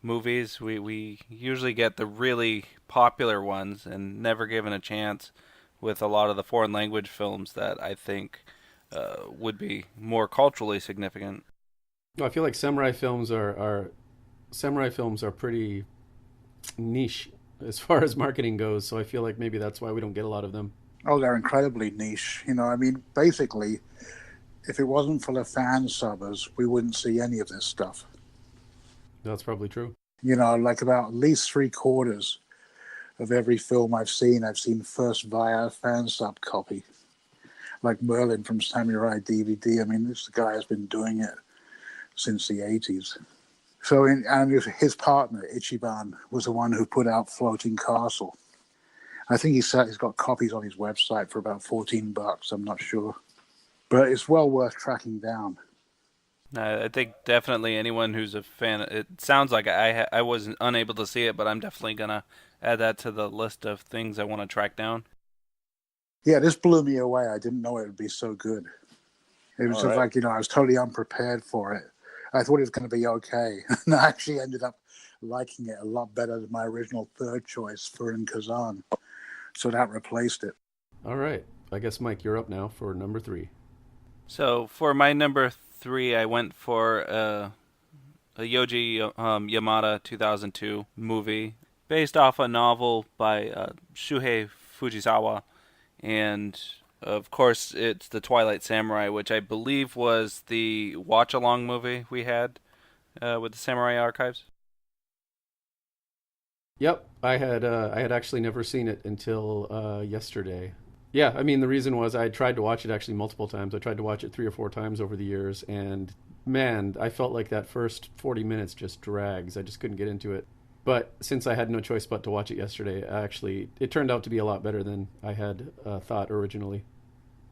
[SPEAKER 5] movies. We usually get the really popular ones and never given a chance with a lot of the foreign language films that I think would be more culturally significant.
[SPEAKER 3] I feel like samurai films are pretty niche as far as marketing goes, so I feel like maybe that's why we don't get a lot of them.
[SPEAKER 4] Oh, they're incredibly niche. You know, I mean, basically, if it wasn't for the fan subbers, we wouldn't see any of this stuff.
[SPEAKER 3] That's probably true.
[SPEAKER 4] You know, like about at least 3/4 of every film I've seen first via a fan sub copy. Like Merlin from Samurai DVD. I mean, this guy has been doing it since the 80s. So, and his partner, Ichiban, was the one who put out Floating Castle. I think he's got copies on his website for about $14. I'm not sure. But it's well worth tracking down.
[SPEAKER 5] I think definitely anyone who's a fan. It sounds like I was unable to see it, but I'm definitely gonna add that to the list of things I want to track down.
[SPEAKER 4] Yeah, this blew me away. I didn't know it would be so good. It was just like, you know, I was totally unprepared for it. I thought it was going to be okay, and I actually ended up liking it a lot better than my original third choice, Furin Kazan. So that replaced it.
[SPEAKER 3] All right, I guess Mike, you're up now for number 3.
[SPEAKER 5] So for my number 3, I went for a Yoji Yamada 2002 movie based off a novel by Shuhei Fujisawa, and of course it's The Twilight Samurai, which I believe was the watch-along movie we had with the Samurai Archives.
[SPEAKER 3] Yep, I had actually never seen it until yesterday. Yeah, I mean, the reason was I tried to watch it actually multiple times. I tried to watch it 3 or 4 times over the years, and man, I felt like that first 40 minutes just drags. I just couldn't get into it. But since I had no choice but to watch it yesterday, it turned out to be a lot better than I had thought originally.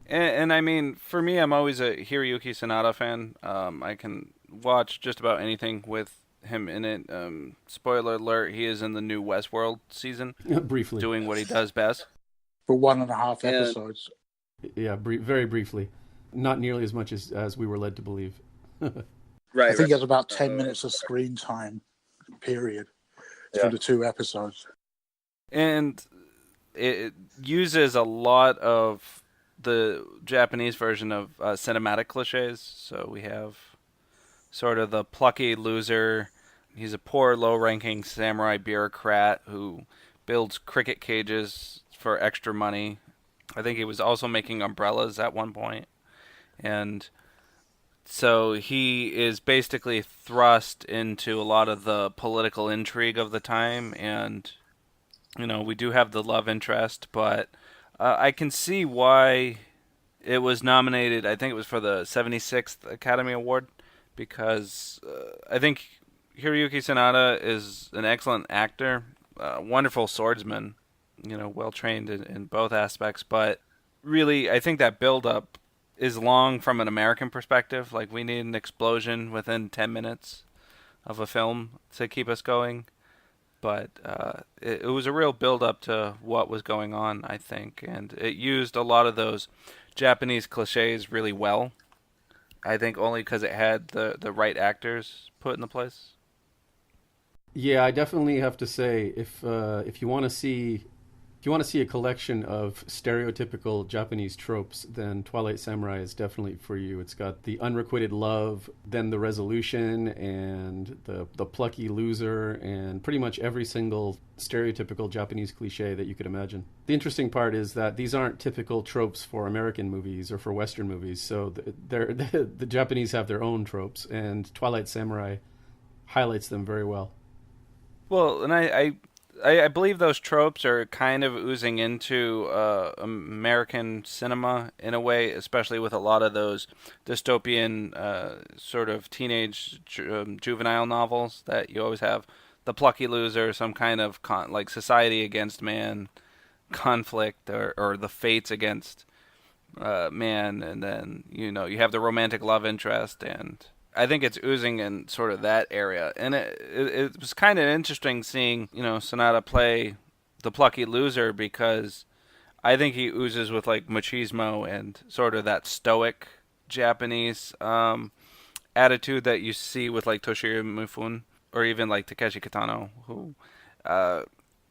[SPEAKER 5] And I mean, for me, I'm always a Hiroyuki Sanada fan. I can watch just about anything with him in it. Spoiler alert, he is in the new Westworld season.
[SPEAKER 3] Briefly.
[SPEAKER 5] Doing what he does best.
[SPEAKER 4] For 1.5 episodes.
[SPEAKER 3] Yeah, very briefly. Not nearly as much as we were led to believe.
[SPEAKER 4] I think he has about 10 minutes of screen time, period, through the 2 episodes.
[SPEAKER 5] And it uses a lot of the Japanese version of cinematic cliches. So we have sort of the plucky loser. He's a poor, low-ranking samurai bureaucrat who builds cricket cages for extra money. I think he was also making umbrellas at one point. And so he is basically thrust into a lot of the political intrigue of the time. And, we do have the love interest, but I can see why it was nominated. I think it was for the 76th Academy Award, because I think Hiroyuki Sanada is an excellent actor, wonderful swordsman, well trained in both aspects. But really, I think that build-up is long from an American perspective. Like, we need an explosion within 10 minutes of a film to keep us going. But it was a real build-up to what was going on, I think. And it used a lot of those Japanese cliches really well. I think only because it had the right actors put in the place.
[SPEAKER 3] Yeah, I definitely have to say, if you want to see a collection of stereotypical Japanese tropes, then Twilight Samurai is definitely for you. It's got the unrequited love, then the resolution, and the plucky loser, and pretty much every single stereotypical Japanese cliche that you could imagine. The interesting part is that these aren't typical tropes for American movies or for Western movies, so the Japanese have their own tropes, and Twilight Samurai highlights them very well.
[SPEAKER 5] Well, and I believe those tropes are kind of oozing into American cinema in a way, especially with a lot of those dystopian sort of teenage juvenile novels that you always have the plucky loser, some kind of like society against man conflict, or the fates against man, and then you have the romantic love interest, and I think it's oozing in sort of that area. And it was kind of interesting seeing, Sonata play the plucky loser, because I think he oozes with like machismo and sort of that stoic Japanese attitude that you see with like Toshiro Mifune or even like Takeshi Kitano, who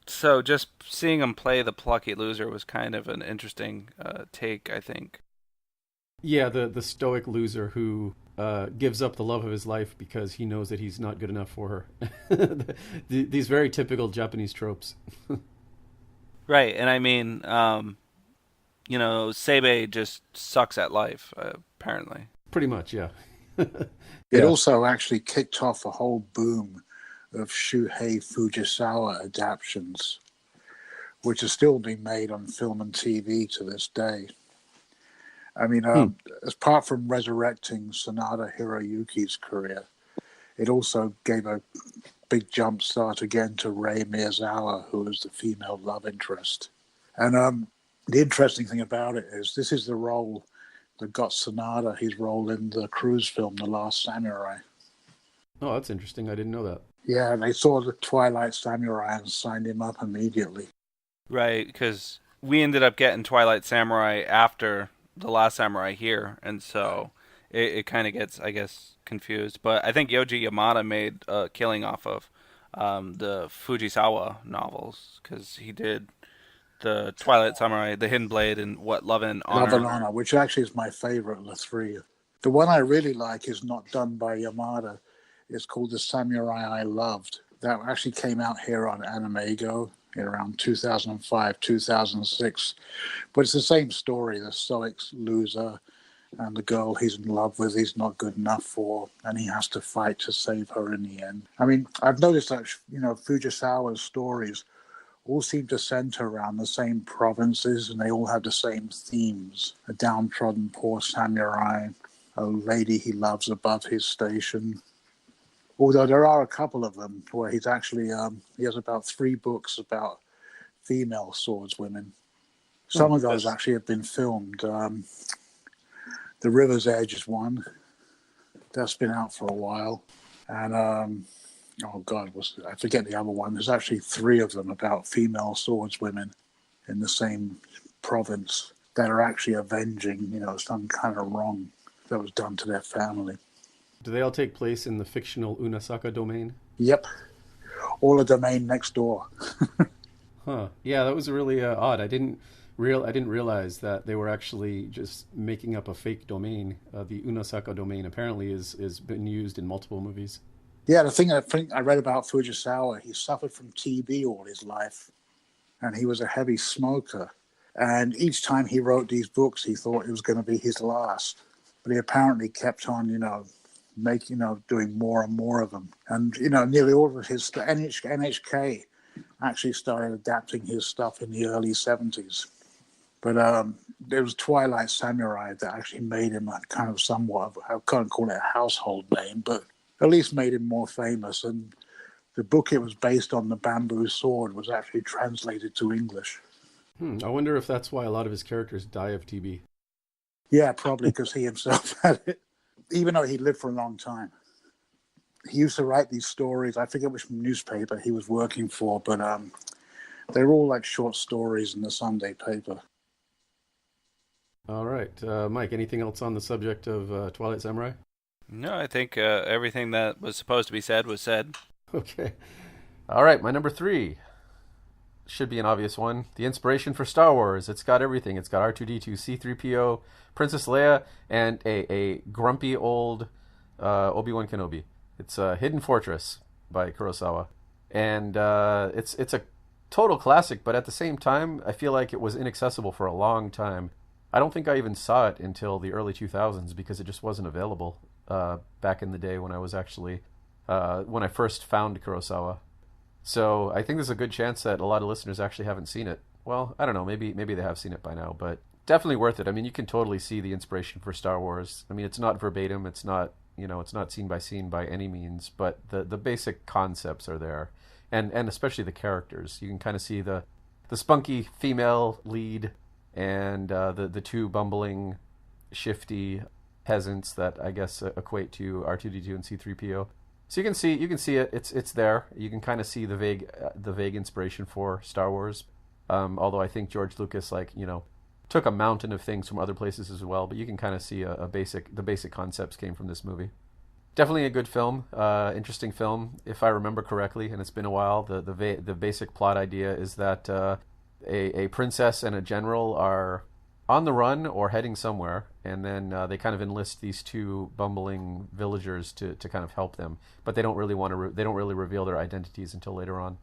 [SPEAKER 5] so just seeing him play the plucky loser was kind of an interesting take, I think.
[SPEAKER 3] Yeah, the stoic loser who gives up the love of his life because he knows that he's not good enough for her. These very typical Japanese tropes.
[SPEAKER 5] Right, and I mean, Seibe just sucks at life, apparently.
[SPEAKER 3] Pretty much, yeah.
[SPEAKER 4] It also actually kicked off a whole boom of Shuhei Fujisawa adaptations, which are still being made on film and TV to this day. I mean, apart from resurrecting Sanada Hiroyuki's career, it also gave a big jump start again to Rei Miyazawa, who was the female love interest. And the interesting thing about it is this is the role that got Sanada his role in the cruise film, The Last Samurai.
[SPEAKER 3] Oh, that's interesting. I didn't know that.
[SPEAKER 4] Yeah, they saw the Twilight Samurai and signed him up immediately.
[SPEAKER 5] Right, because we ended up getting Twilight Samurai after The Last Samurai here, and so it kind of gets, I guess, confused. But I think Yoji Yamada made a killing off of the Fujisawa novels, because he did the Twilight Samurai, The Hidden Blade, and Love and Honor.
[SPEAKER 4] Love and Honor, which actually is my favorite of the three. The one I really like is not done by Yamada. It's called The Samurai I Loved. That actually came out here on Animego in around 2005, 2006. But it's the same story. The stoic loser and the girl he's in love with, he's not good enough for, and he has to fight to save her in the end. I mean, I've noticed that, Fujisawa's stories all seem to center around the same provinces, and they all have the same themes. A downtrodden poor samurai, a lady he loves above his station. Although there are a couple of them where he's actually, he has about 3 books about female swordswomen. Some of those actually have been filmed. The River's Edge is one. That's been out for a while. And, I forget the other one. There's actually 3 of them about female swordswomen in the same province that are actually avenging, some kind of wrong that was done to their family.
[SPEAKER 3] Do they all take place in the fictional Unasaka domain?
[SPEAKER 4] Yep. All a domain next door.
[SPEAKER 3] Huh. Yeah, that was really odd. I didn't realize that they were actually just making up a fake domain. The Unasaka domain apparently is been used in multiple movies.
[SPEAKER 4] Yeah, the thing I read about Fujisawa, he suffered from TB all his life, and he was a heavy smoker. And each time he wrote these books, he thought it was going to be his last. But he apparently kept on, doing more and more of them. And, nearly all of his NHK actually started adapting his stuff in the early 70s. But there was Twilight Samurai that actually made him a kind of somewhat of, I can't call it a household name, but at least made him more famous. And the book it was based on, The Bamboo Sword, was actually translated to English.
[SPEAKER 3] I wonder if that's why a lot of his characters die of TB.
[SPEAKER 4] Yeah, probably because he himself had it, even though he lived for a long time. He used to write these stories. I forget which newspaper he was working for, but they were all like short stories in the Sunday paper.
[SPEAKER 3] All right. Mike, anything else on the subject of Twilight Samurai?
[SPEAKER 5] No, I think everything that was supposed to be said was said.
[SPEAKER 3] Okay. All right, my number 3 should be an obvious one. The inspiration for Star Wars. It's got everything. It's got R2-D2, C-3PO, Princess Leia, and a grumpy old Obi-Wan Kenobi. It's Hidden Fortress by Kurosawa. And it's a total classic, but at the same time, I feel like it was inaccessible for a long time. I don't think I even saw it until the early 2000s because it just wasn't available back in the day when I was actually, when I first found Kurosawa. So I think there's a good chance that a lot of listeners actually haven't seen it. Well, I don't know, maybe they have seen it by now, but definitely worth it. I mean, you can totally see the inspiration for Star Wars. I mean, it's not verbatim, it's not scene by scene by any means, but the basic concepts are there. And especially the characters. You can kind of see the spunky female lead and the two bumbling, shifty peasants that I guess equate to R2-D2 and C-3PO. So you can see it. It's there. You can kind of see the vague inspiration for Star Wars. Although I think George Lucas took a mountain of things from other places as well. But you can kind of see the basic concepts came from this movie. Definitely a good film, interesting film, if I remember correctly, and it's been a while. The basic plot idea is that a princess and a general are on the run or heading somewhere, and then they kind of enlist these two bumbling villagers to kind of help them, but they don't really they don't really reveal their identities until later on.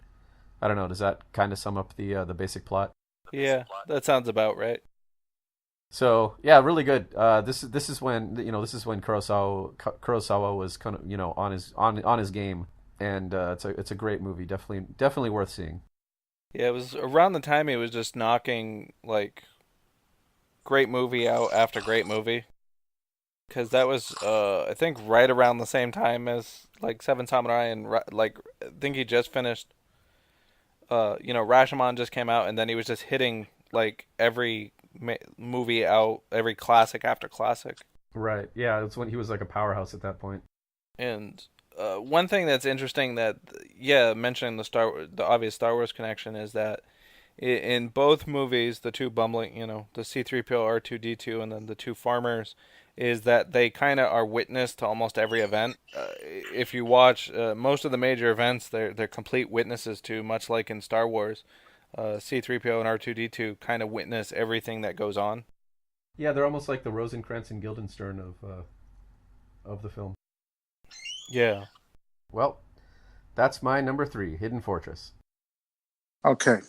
[SPEAKER 3] I don't know. Does that kind of sum up the basic plot?
[SPEAKER 5] Yeah, that sounds about right.
[SPEAKER 3] So yeah, really good. This is when Kurosawa was kind of on his game, and it's a great movie. Definitely worth seeing.
[SPEAKER 5] Yeah, it was around the time he was just knocking like great movie out after great movie, because that was I think right around the same time as like Seven Samurai, and like I think he just finished. Rashomon just came out, and then he was just hitting like every movie out, every classic after classic.
[SPEAKER 3] Right. Yeah, that's when he was like a powerhouse at that point.
[SPEAKER 5] And one thing that's interesting that, mentioning the obvious Star Wars connection is that in both movies, the two bumbling, the C-3PO, R2-D2, and then the two farmers, is that they kind of are witness to almost every event. If you watch most of the major events, they're complete witnesses to, much like in Star Wars. C-3PO and R2-D2 kind of witness everything that goes on.
[SPEAKER 3] Yeah, they're almost like the Rosencrantz and Guildenstern of the film.
[SPEAKER 5] Yeah.
[SPEAKER 3] Well, that's my number 3, Hidden Fortress.
[SPEAKER 4] Okay,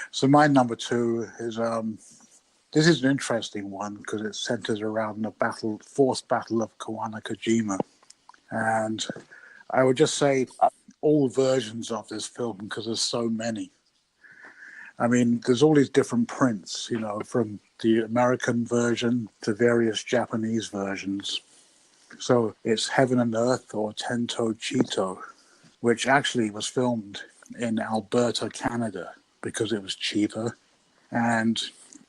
[SPEAKER 4] so my number 2 is this is an interesting one because it centers around the fourth battle of Kawanakajima, and I would just say all versions of this film because there's so many. I mean, there's all these different prints, from the American version to various Japanese versions. So it's Heaven and Earth or Tento Chito, which actually was filmed in Alberta, Canada, because it was cheaper. And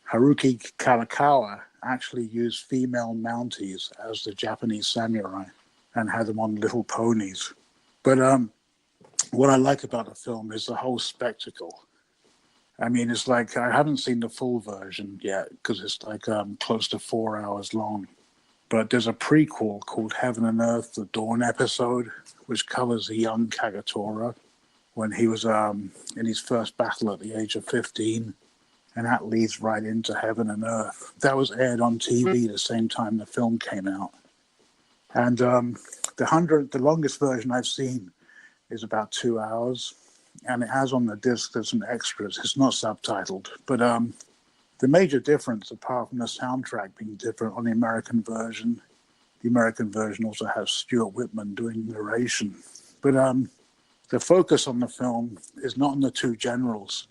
[SPEAKER 4] Haruki Kalakawa actually used female Mounties as the Japanese samurai and had them on little ponies. But what I like about the film is the whole spectacle. I mean, it's like I haven't seen the full version yet because it's like close to 4 hours long. But there's a prequel called Heaven and Earth, the Dawn episode, which covers the young Kagetora when he was in his first battle at the age of 15. And that leads right into Heaven and Earth. That was aired on TV the same time the film came out. And the longest version I've seen is about 2 hours. And it has on the disc, there's some extras. It's not subtitled. But the major difference, apart from the soundtrack being different on the American version also has Stuart Whitman doing narration. But the focus on the film is not on the two generals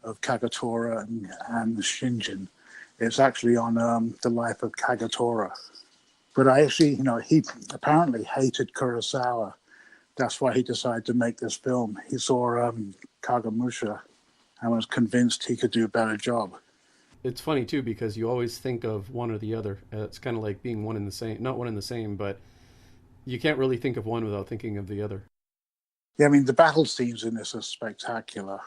[SPEAKER 4] of Kagetora and Shinjin. It's actually on the life of Kagetora. But I actually, he apparently hated Kurosawa. That's why he decided to make this film. He saw Kagemusha and was convinced he could do a better job.
[SPEAKER 3] It's funny too because you always think of one or the other. It's kind of like being one in the same, not one in the same, but you can't really think of one without thinking of the other.
[SPEAKER 4] Yeah, I mean, the battle scenes in this are spectacular.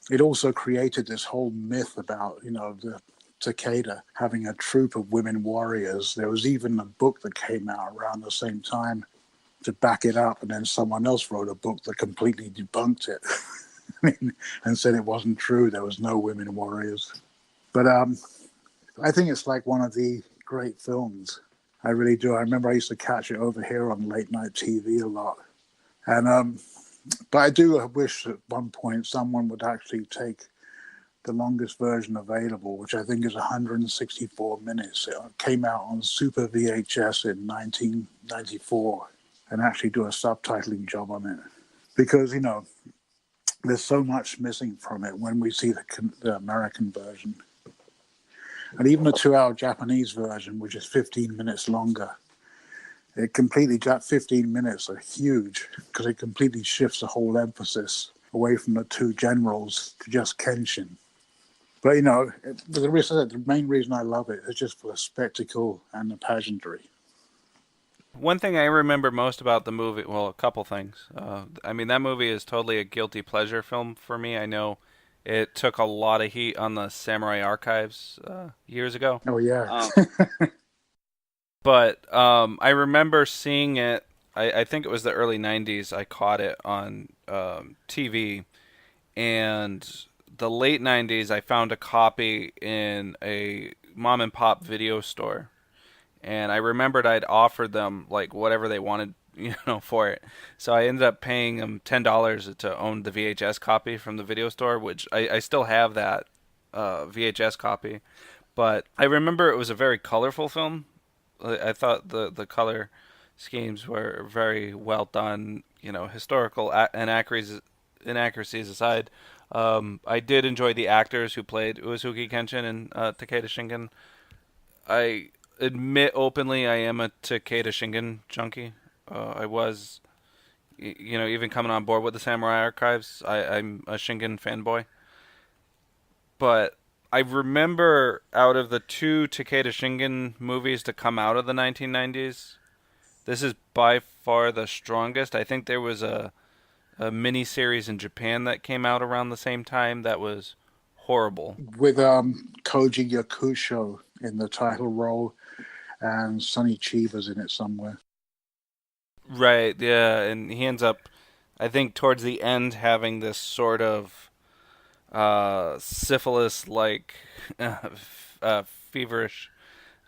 [SPEAKER 4] It also created this whole myth about, the Takeda having a troop of women warriors. There was even a book that came out around the same time to back it up, and then someone else wrote a book that completely debunked it. And said it wasn't true. There was no women warriors. But I think it's like one of the great films. I really do. I remember I used to catch it over here on late night TV a lot. And but I do wish at one point someone would actually take the longest version available, which I think is 164 minutes. It came out on Super VHS in 1994, and actually do a subtitling job on it. Because, there's so much missing from it when we see the American version. And even the 2-hour Japanese version, which is 15 minutes longer, that 15 minutes are huge because it completely shifts the whole emphasis away from the two generals to just Kenshin. But, the main reason I love it is just for the spectacle and the pageantry.
[SPEAKER 5] One thing I remember most about the movie, well, a couple things. That movie is totally a guilty pleasure film for me. I know it took a lot of heat on the Samurai Archives years ago.
[SPEAKER 4] Oh, yeah.
[SPEAKER 5] But I remember seeing it, I think it was the early 90s. I caught it on TV. And the late 90s, I found a copy in a mom and pop video store. And I remembered I'd offered them like whatever they wanted, for it. So I ended up paying them $10 to own the VHS copy from the video store, which I still have that VHS copy. But I remember it was a very colorful film. I thought the color schemes were very well done. Historical inaccuracies aside, I did enjoy the actors who played Uesugi Kenshin and Takeda Shingen. I admit openly I am a Takeda Shingen junkie. I was, even coming on board with the Samurai Archives, I'm a Shingen fanboy. But I remember out of the two Takeda Shingen movies to come out of the 1990s, this is by far the strongest. I think there was a mini-series in Japan that came out around the same time that was horrible.
[SPEAKER 4] With Koji Yakusho in the title role, and Sonny Chiba's in it somewhere.
[SPEAKER 5] Right, yeah, and he ends up, I think, towards the end having this sort of syphilis-like feverish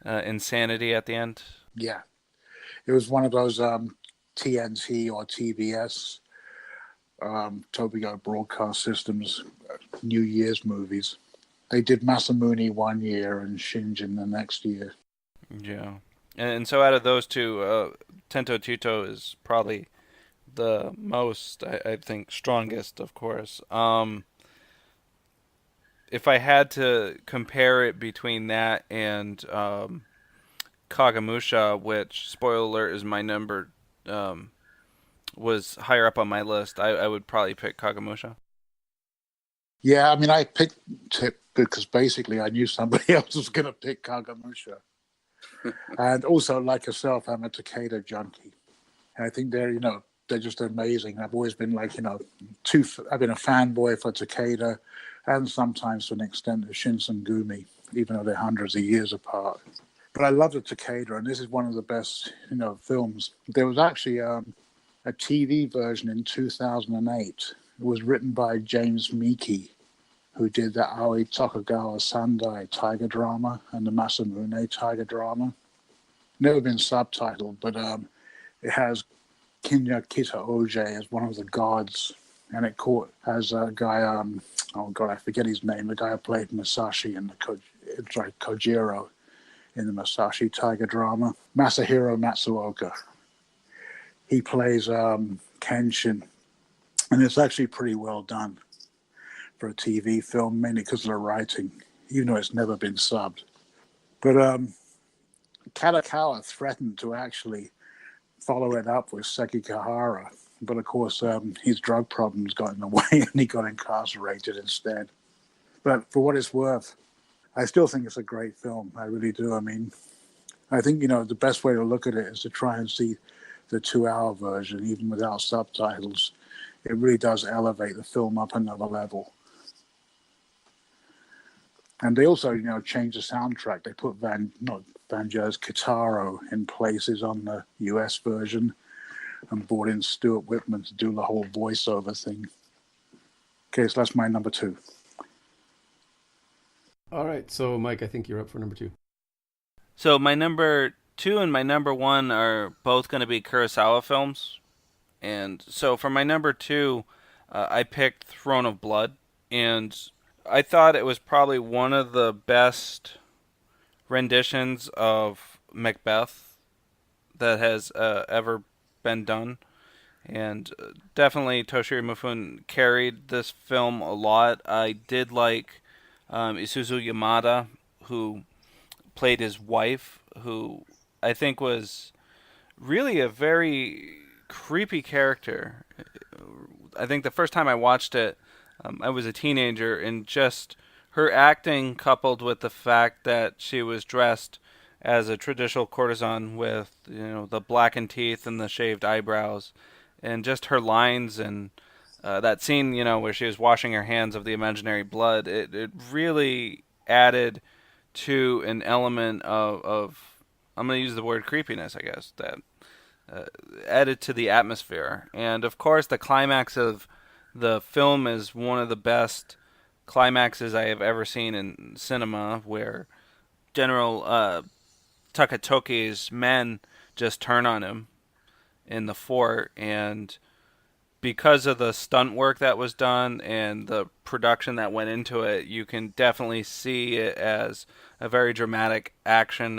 [SPEAKER 5] insanity at the end.
[SPEAKER 4] Yeah. It was one of those TNT or TBS Tobigo Broadcast Systems New Year's movies. They did Masamune one year and Shinjin the next year.
[SPEAKER 5] Yeah. And so out of those two, Tento Tito is probably the most, I think, strongest, of course. If I had to compare it between that and Kagemusha, which, spoiler alert, is my number, was higher up on my list, I would probably pick Kagemusha.
[SPEAKER 4] Yeah, I picked it because basically I knew somebody else was going to pick Kagemusha. And also, like yourself, I'm a Takeda junkie. And I think they're just amazing. I've always been I've been a fanboy for Takeda and sometimes to an extent of Shinsengumi, even though they're hundreds of years apart. But I love the Takeda, and this is one of the best, films. There was actually a TV version in 2008. It was written by James Miki, who did the Aoi Tokugawa Sandai tiger drama and the Masamune tiger drama. Never been subtitled, but it has Kinya Kita Oje as one of the gods, and it has a guy, oh god, I forget his name, the guy who played Masashi in Kojiro in the Masashi tiger drama, Masahiro Matsuoka. He plays Kenshin, and it's actually pretty well done for a TV film, mainly because of the writing, even though it's never been subbed. But Katakawa threatened to actually follow it up with Sekigahara, but of course his drug problems got in the way and he got incarcerated instead. But for what it's worth, I still think it's a great film. I really do. I mean, I think, the best way to look at it is to try and see the 2-hour version, even without subtitles. It really does elevate the film up another level. And they also, changed the soundtrack. They put Banjo's Kitaro in places on the US version and brought in Stuart Whitman to do the whole voiceover thing. Okay, so that's my number 2.
[SPEAKER 3] All right, so Mike, I think you're up for number 2.
[SPEAKER 5] So my number 2 and my number 1 are both going to be Kurosawa films. And so for my number 2, I picked Throne of Blood. And I thought it was probably one of the best renditions of Macbeth that has ever been done. And definitely Toshiro Mifune carried this film a lot. I did like Isuzu Yamada, who played his wife, who I think was really a very creepy character. I think the first time I watched it, I was a teenager, and just her acting coupled with the fact that she was dressed as a traditional courtesan with, the blackened teeth and the shaved eyebrows, and just her lines and that scene, where she was washing her hands of the imaginary blood, it really added to an element of I'm going to use the word creepiness, I guess, that added to the atmosphere. And of course, the climax of the film is one of the best climaxes I have ever seen in cinema, where General Takatoki's men just turn on him in the fort, and because of the stunt work that was done and the production that went into it, you can definitely see it as a very dramatic action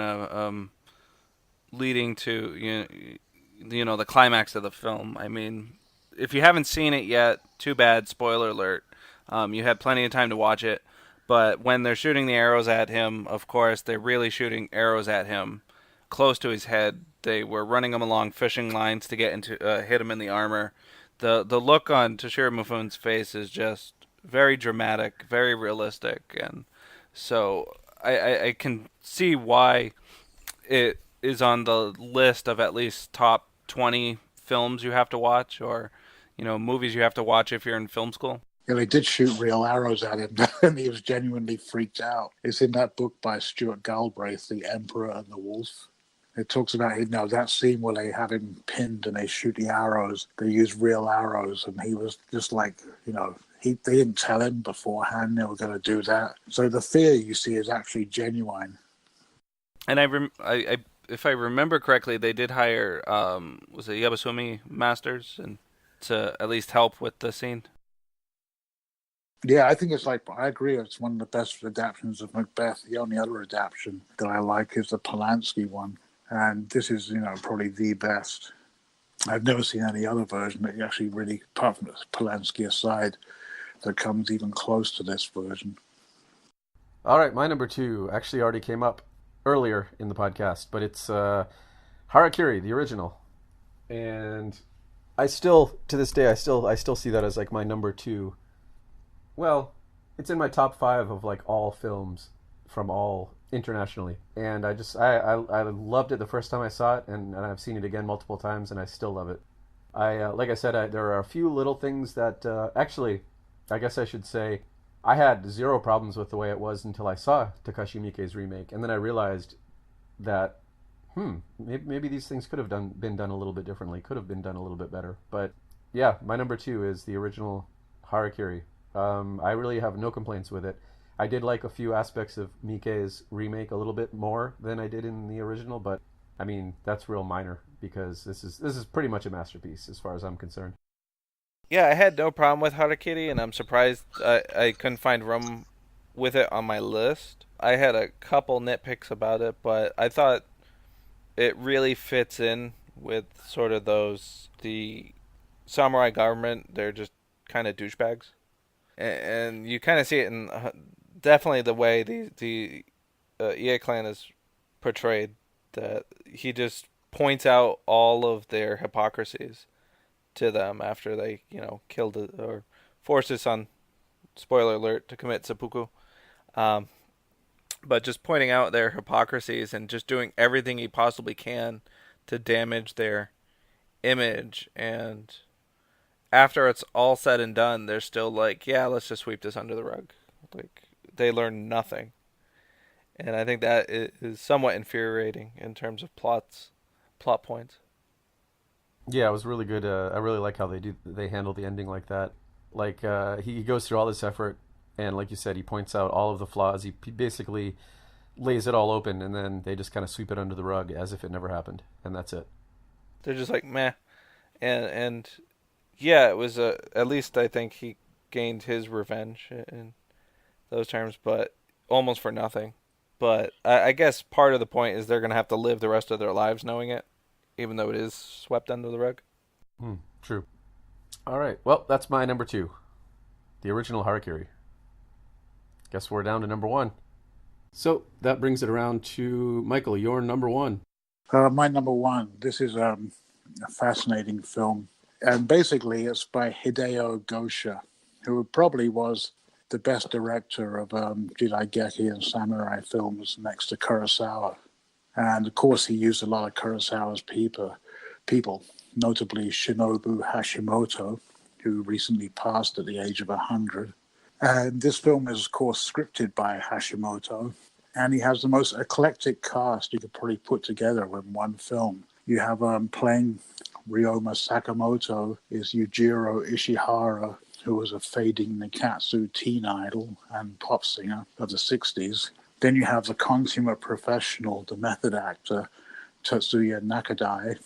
[SPEAKER 5] leading to the climax of the film. I mean, if you haven't seen it yet, too bad, spoiler alert. You had plenty of time to watch it, but when they're shooting the arrows at him, of course, they're really shooting arrows at him close to his head. They were running him along fishing lines to get into hit him in the armor. The look on Toshiro Mifune's face is just very dramatic, very realistic, and so I can see why it is on the list of at least top 20 films you have to watch, or movies you have to watch if you're in film school.
[SPEAKER 4] Yeah, they did shoot real arrows at him, and he was genuinely freaked out. It's in that book by Stuart Galbraith, The Emperor and the Wolf. It talks about, that scene where they have him pinned and they shoot the arrows. They use real arrows, and he was just like, they didn't tell him beforehand they were going to do that. So the fear you see is actually genuine.
[SPEAKER 5] And I if I remember correctly, they did hire was it Yabasumi Masters and to at least help with the scene.
[SPEAKER 4] Yeah, I think I agree. It's one of the best adaptations of Macbeth. The only other adaptation that I like is the Polanski one. And this is, probably the best. I've never seen any other version that actually really, apart from Polanski aside, that comes even close to this version.
[SPEAKER 3] All right, my number 2 actually already came up earlier in the podcast, but it's Harakiri, the original. And I still, to this day, I still see that as like my number 2. Well, it's in my top 5 of like all films from all internationally, and I loved it the first time I saw it, and I've seen it again multiple times, and I still love it. Like I said, there are a few little things that actually, I guess I should say, I had zero problems with the way it was until I saw Takashi Miike's remake, and then I realized that maybe these things could have been done a little bit differently, could have been done a little bit better. But yeah, my number 2 is the original Harakiri. I really have no complaints with it. I did like a few aspects of Miike's remake a little bit more than I did in the original, but I mean that's real minor because this is pretty much a masterpiece as far as I'm concerned.
[SPEAKER 5] Yeah, I had no problem with Harakiri, and I'm surprised I couldn't find room with it on my list. I had a couple nitpicks about it, but I thought it really fits in with sort of the samurai government. They're just kind of douchebags, and you kind of see it in definitely the way the Ie clan is portrayed. That he just points out all of their hypocrisies to them after they, killed it or forced his son, spoiler alert, to commit seppuku. Um, but just pointing out their hypocrisies and just doing everything he possibly can to damage their image. And after it's all said and done, they're still like, yeah, let's just sweep this under the rug. Like, they learn nothing. And I think that is somewhat infuriating in terms of plot points.
[SPEAKER 3] Yeah, it was really good. I really like how they handle the ending like that. Like he goes through all this effort, and like you said, he points out all of the flaws. He basically lays it all open, and then they just kind of sweep it under the rug as if it never happened, and that's it.
[SPEAKER 5] They're just like meh, and yeah, it was at least I think he gained his revenge in those terms, but almost for nothing. But I guess part of the point is they're gonna have to live the rest of their lives knowing it, even though it is swept under the rug.
[SPEAKER 3] True. All right. Well, that's my number 2, the original Harakiri. Guess we're down to number 1. So that brings it around to Michael, your number 1.
[SPEAKER 4] My number 1. This is a fascinating film, and basically it's by Hideo Gosha, who probably was the best director of Jidaigeki and samurai films next to Kurosawa. And of course, he used a lot of Kurosawa's people, notably Shinobu Hashimoto, who recently passed at the age of 100. And this film is, of course, scripted by Hashimoto. And he has the most eclectic cast you could probably put together in one film. You have playing Ryoma Sakamoto is Yujiro Ishihara, who was a fading Nikatsu teen idol and pop singer of the 60s. Then you have the consummate professional, the method actor, Tetsuya Nakadai,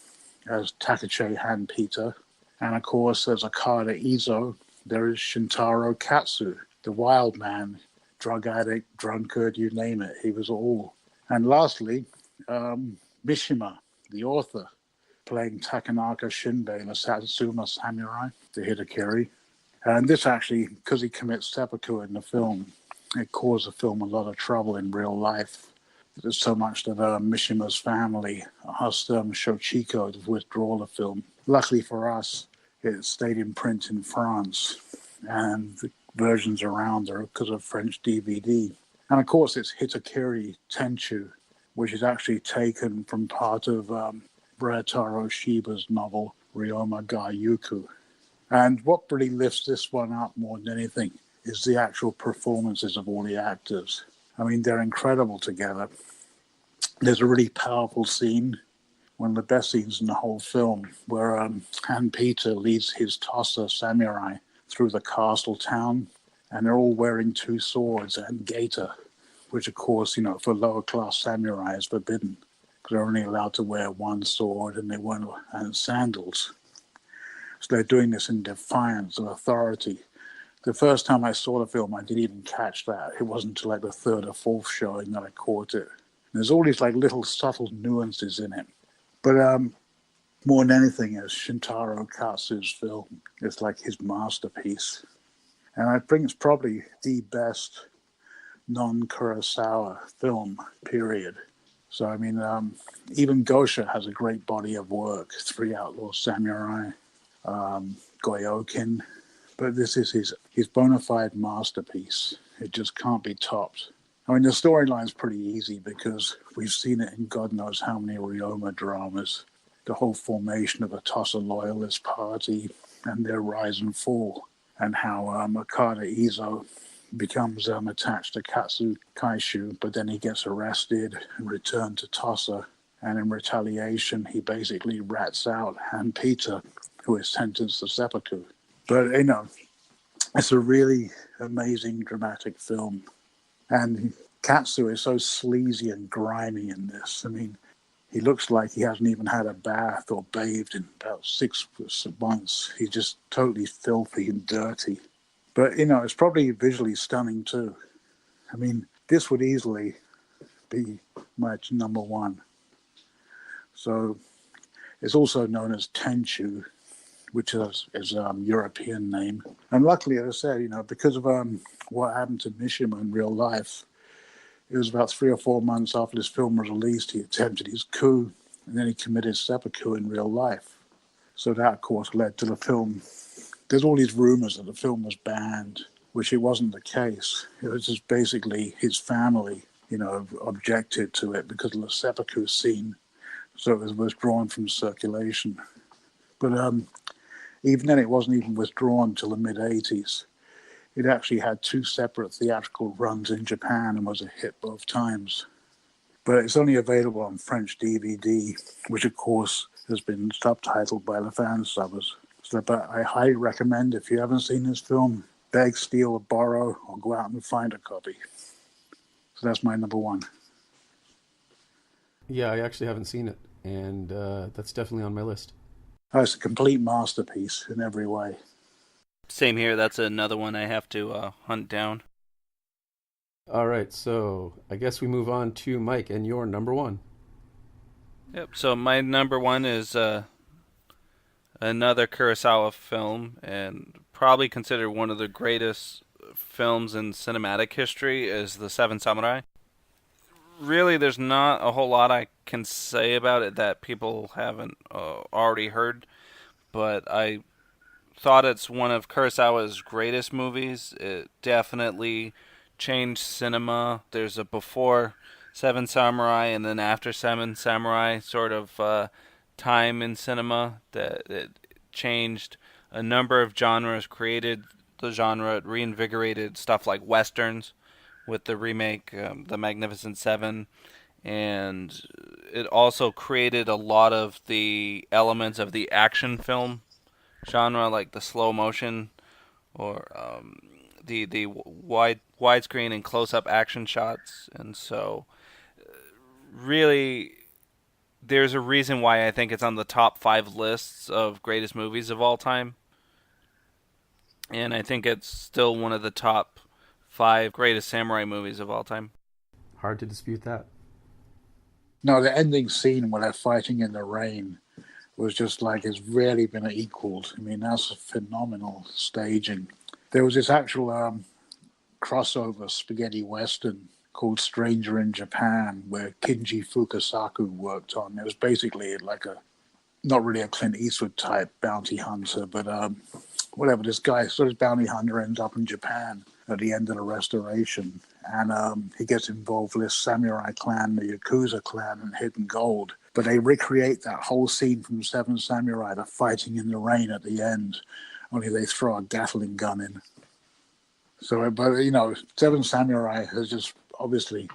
[SPEAKER 4] as Takache Hanpita. And of course, there's Akada Izo. There is Shintaro Katsu, the wild man, drug addict, drunkard, you name it. He was all. And lastly, Mishima, the author, playing Takanaka Shinbei, the Satsuma samurai, the Hitokiri. And this actually, because he commits seppuku in the film, it caused the film a lot of trouble in real life. There's so much that Mishima's family asked Shochiko to withdraw the film. Luckily for us, it stayed in print in France, and the versions around are because of French DVD. And of course, it's Hitokiri Tenchu, which is actually taken from part of Ryotaro Shiba's novel, Ryoma ga Yuku. And what really lifts this one up more than anything is the actual performances of all the actors. I mean, they're incredible together. There's a really powerful scene, one of the best scenes in the whole film, where Han-Peter leads his Tossa samurai through the castle town, and they're all wearing 2 swords and gaiter, which of course, for lower class samurai is forbidden, because they're only allowed to wear 1 sword and sandals. So they're doing this in defiance of authority. The first time I saw the film, I didn't even catch that. It wasn't until like the 3rd or 4th showing that I caught it. There's all these like little subtle nuances in it. But more than anything, it's Shintaro Katsu's film. It's like his masterpiece. And I think it's probably the best non-Kurosawa film, period. So, I mean, even Gosha has a great body of work. 3 Outlaw Samurai, Goyokin. But this is his bona fide masterpiece. It just can't be topped. I mean, the storyline's pretty easy because we've seen it in God knows how many Ryoma dramas. The whole formation of the Tossa Loyalist Party and their rise and fall, and how Akada Izo becomes attached to Katsu Kaishu, but then he gets arrested and returned to Tossa. And in retaliation, he basically rats out Han Peter, who is sentenced to seppuku. But, it's a really amazing, dramatic film. And Katsu is so sleazy and grimy in this. I mean, he looks like he hasn't even had a bath or bathed in about 6 months. He's just totally filthy and dirty. But, it's probably visually stunning too. I mean, this would easily be my number one. So it's also known as Tenchu, which is European name. And luckily, as I said, because of what happened to Mishima in real life, it was about 3 or 4 months after this film was released, he attempted his coup, and then he committed seppuku in real life. So that, of course, led to the film. There's all these rumors that the film was banned, which it wasn't the case. It was just basically his family, objected to it because of the seppuku scene. So it was withdrawn from circulation. But even then, it wasn't even withdrawn till the mid-'80s. It actually had 2 separate theatrical runs in Japan and was a hit both times. But it's only available on French DVD, which of course has been subtitled by the fan subbers. So, but I highly recommend, if you haven't seen this film, beg, steal, or borrow, or go out and find a copy. So that's my number one.
[SPEAKER 3] Yeah, I actually haven't seen it, and that's definitely on my list.
[SPEAKER 4] Oh, it's a complete masterpiece in every way.
[SPEAKER 5] Same here. That's another one I have to hunt down.
[SPEAKER 3] All right, so I guess we move on to Mike and your number one.
[SPEAKER 5] Yep. So my number one is another Kurosawa film, and probably considered one of the greatest films in cinematic history, is The Seven Samurai. Really, there's not a whole lot I can say about it that people haven't already heard, but I thought it's one of Kurosawa's greatest movies. It definitely changed cinema. There's a before Seven Samurai and then after Seven Samurai sort of time in cinema that it changed a number of genres, created the genre, it reinvigorated stuff like westerns with the remake, The Magnificent Seven, and it also created a lot of the elements of the action film genre, like the slow motion or the widescreen and close-up action shots. And so really there's a reason why I think it's on the top 5 lists of greatest movies of all time, and I think it's still one of the top 5 greatest samurai movies of all time.
[SPEAKER 3] Hard to dispute that.
[SPEAKER 4] No, the ending scene where they're fighting in the rain was just like it's rarely been equaled. I mean, that's a phenomenal staging. There was this actual crossover spaghetti western called Stranger in Japan, where Kinji Fukasaku worked on. It was basically like not really a Clint Eastwood type bounty hunter, but whatever, this guy, sort of bounty hunter, ends up in Japan at the end of the restoration, and he gets involved with this samurai clan, the Yakuza clan, and Hidden Gold. But they recreate that whole scene from Seven Samurai, the fighting in the rain at the end, only they throw a Gatling gun in. So, but Seven Samurai has just obviously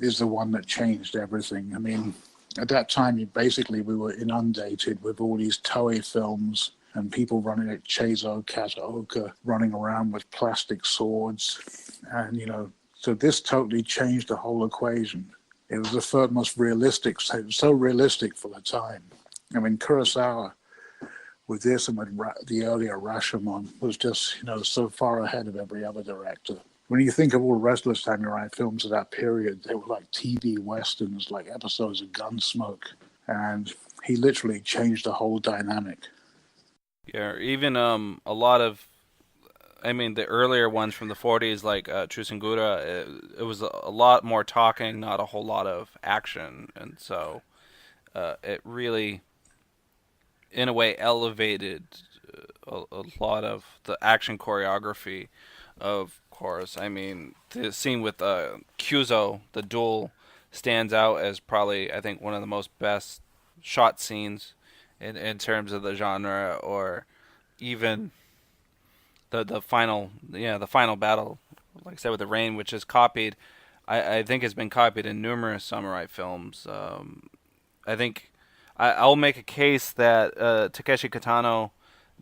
[SPEAKER 4] is the one that changed everything. I mean, at that time, we were inundated with all these Toei films and people running at Cheizo Kataoka, running around with plastic swords. And, so this totally changed the whole equation. It was the first most realistic, so realistic for the time. I mean, Kurosawa, with this and with the earlier Rashomon, was just, so far ahead of every other director. When you think of all the rest of the samurai films of that period, they were like TV westerns, like episodes of Gunsmoke. And he literally changed the whole dynamic.
[SPEAKER 5] Yeah, even a lot of, the earlier ones from the 40s, like Chusengura, it was a lot more talking, not a whole lot of action. And so it really, in a way, elevated a lot of the action choreography. Of course, the scene with Kyuzo, the duel, stands out as probably, I think, one of the most best shot scenes in terms of the genre, or even the final battle like I said, with the rain, which is copied. I think has been copied in numerous samurai films. I think I'll make a case that Takeshi Kitano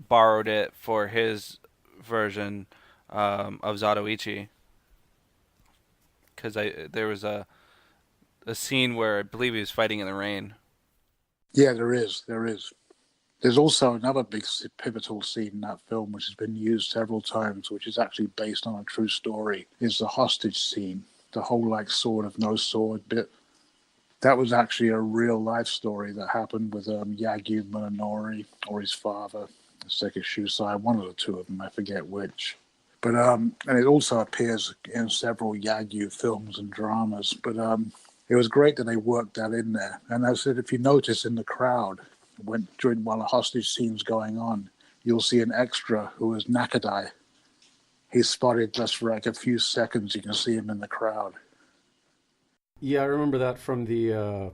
[SPEAKER 5] borrowed it for his version of Zatoichi, because there was a scene where I believe he was fighting in the rain.
[SPEAKER 4] Yeah, there is. There is. There's also another big pivotal scene in that film, which has been used several times, which is actually based on a true story, is the hostage scene. The whole, like, sword of no sword bit. That was actually a real life story that happened with Yagyu Munenori, or his father, Seki Shusai, one of the two of them, I forget which. But and it also appears in several Yagyu films and dramas. But it was great that they worked that in there. And I said, if you notice in the crowd, while the hostage scene's going on, you'll see an extra who is Nakadai. He's spotted just for like a few seconds. You can see him in the crowd.
[SPEAKER 3] Yeah, I remember that from the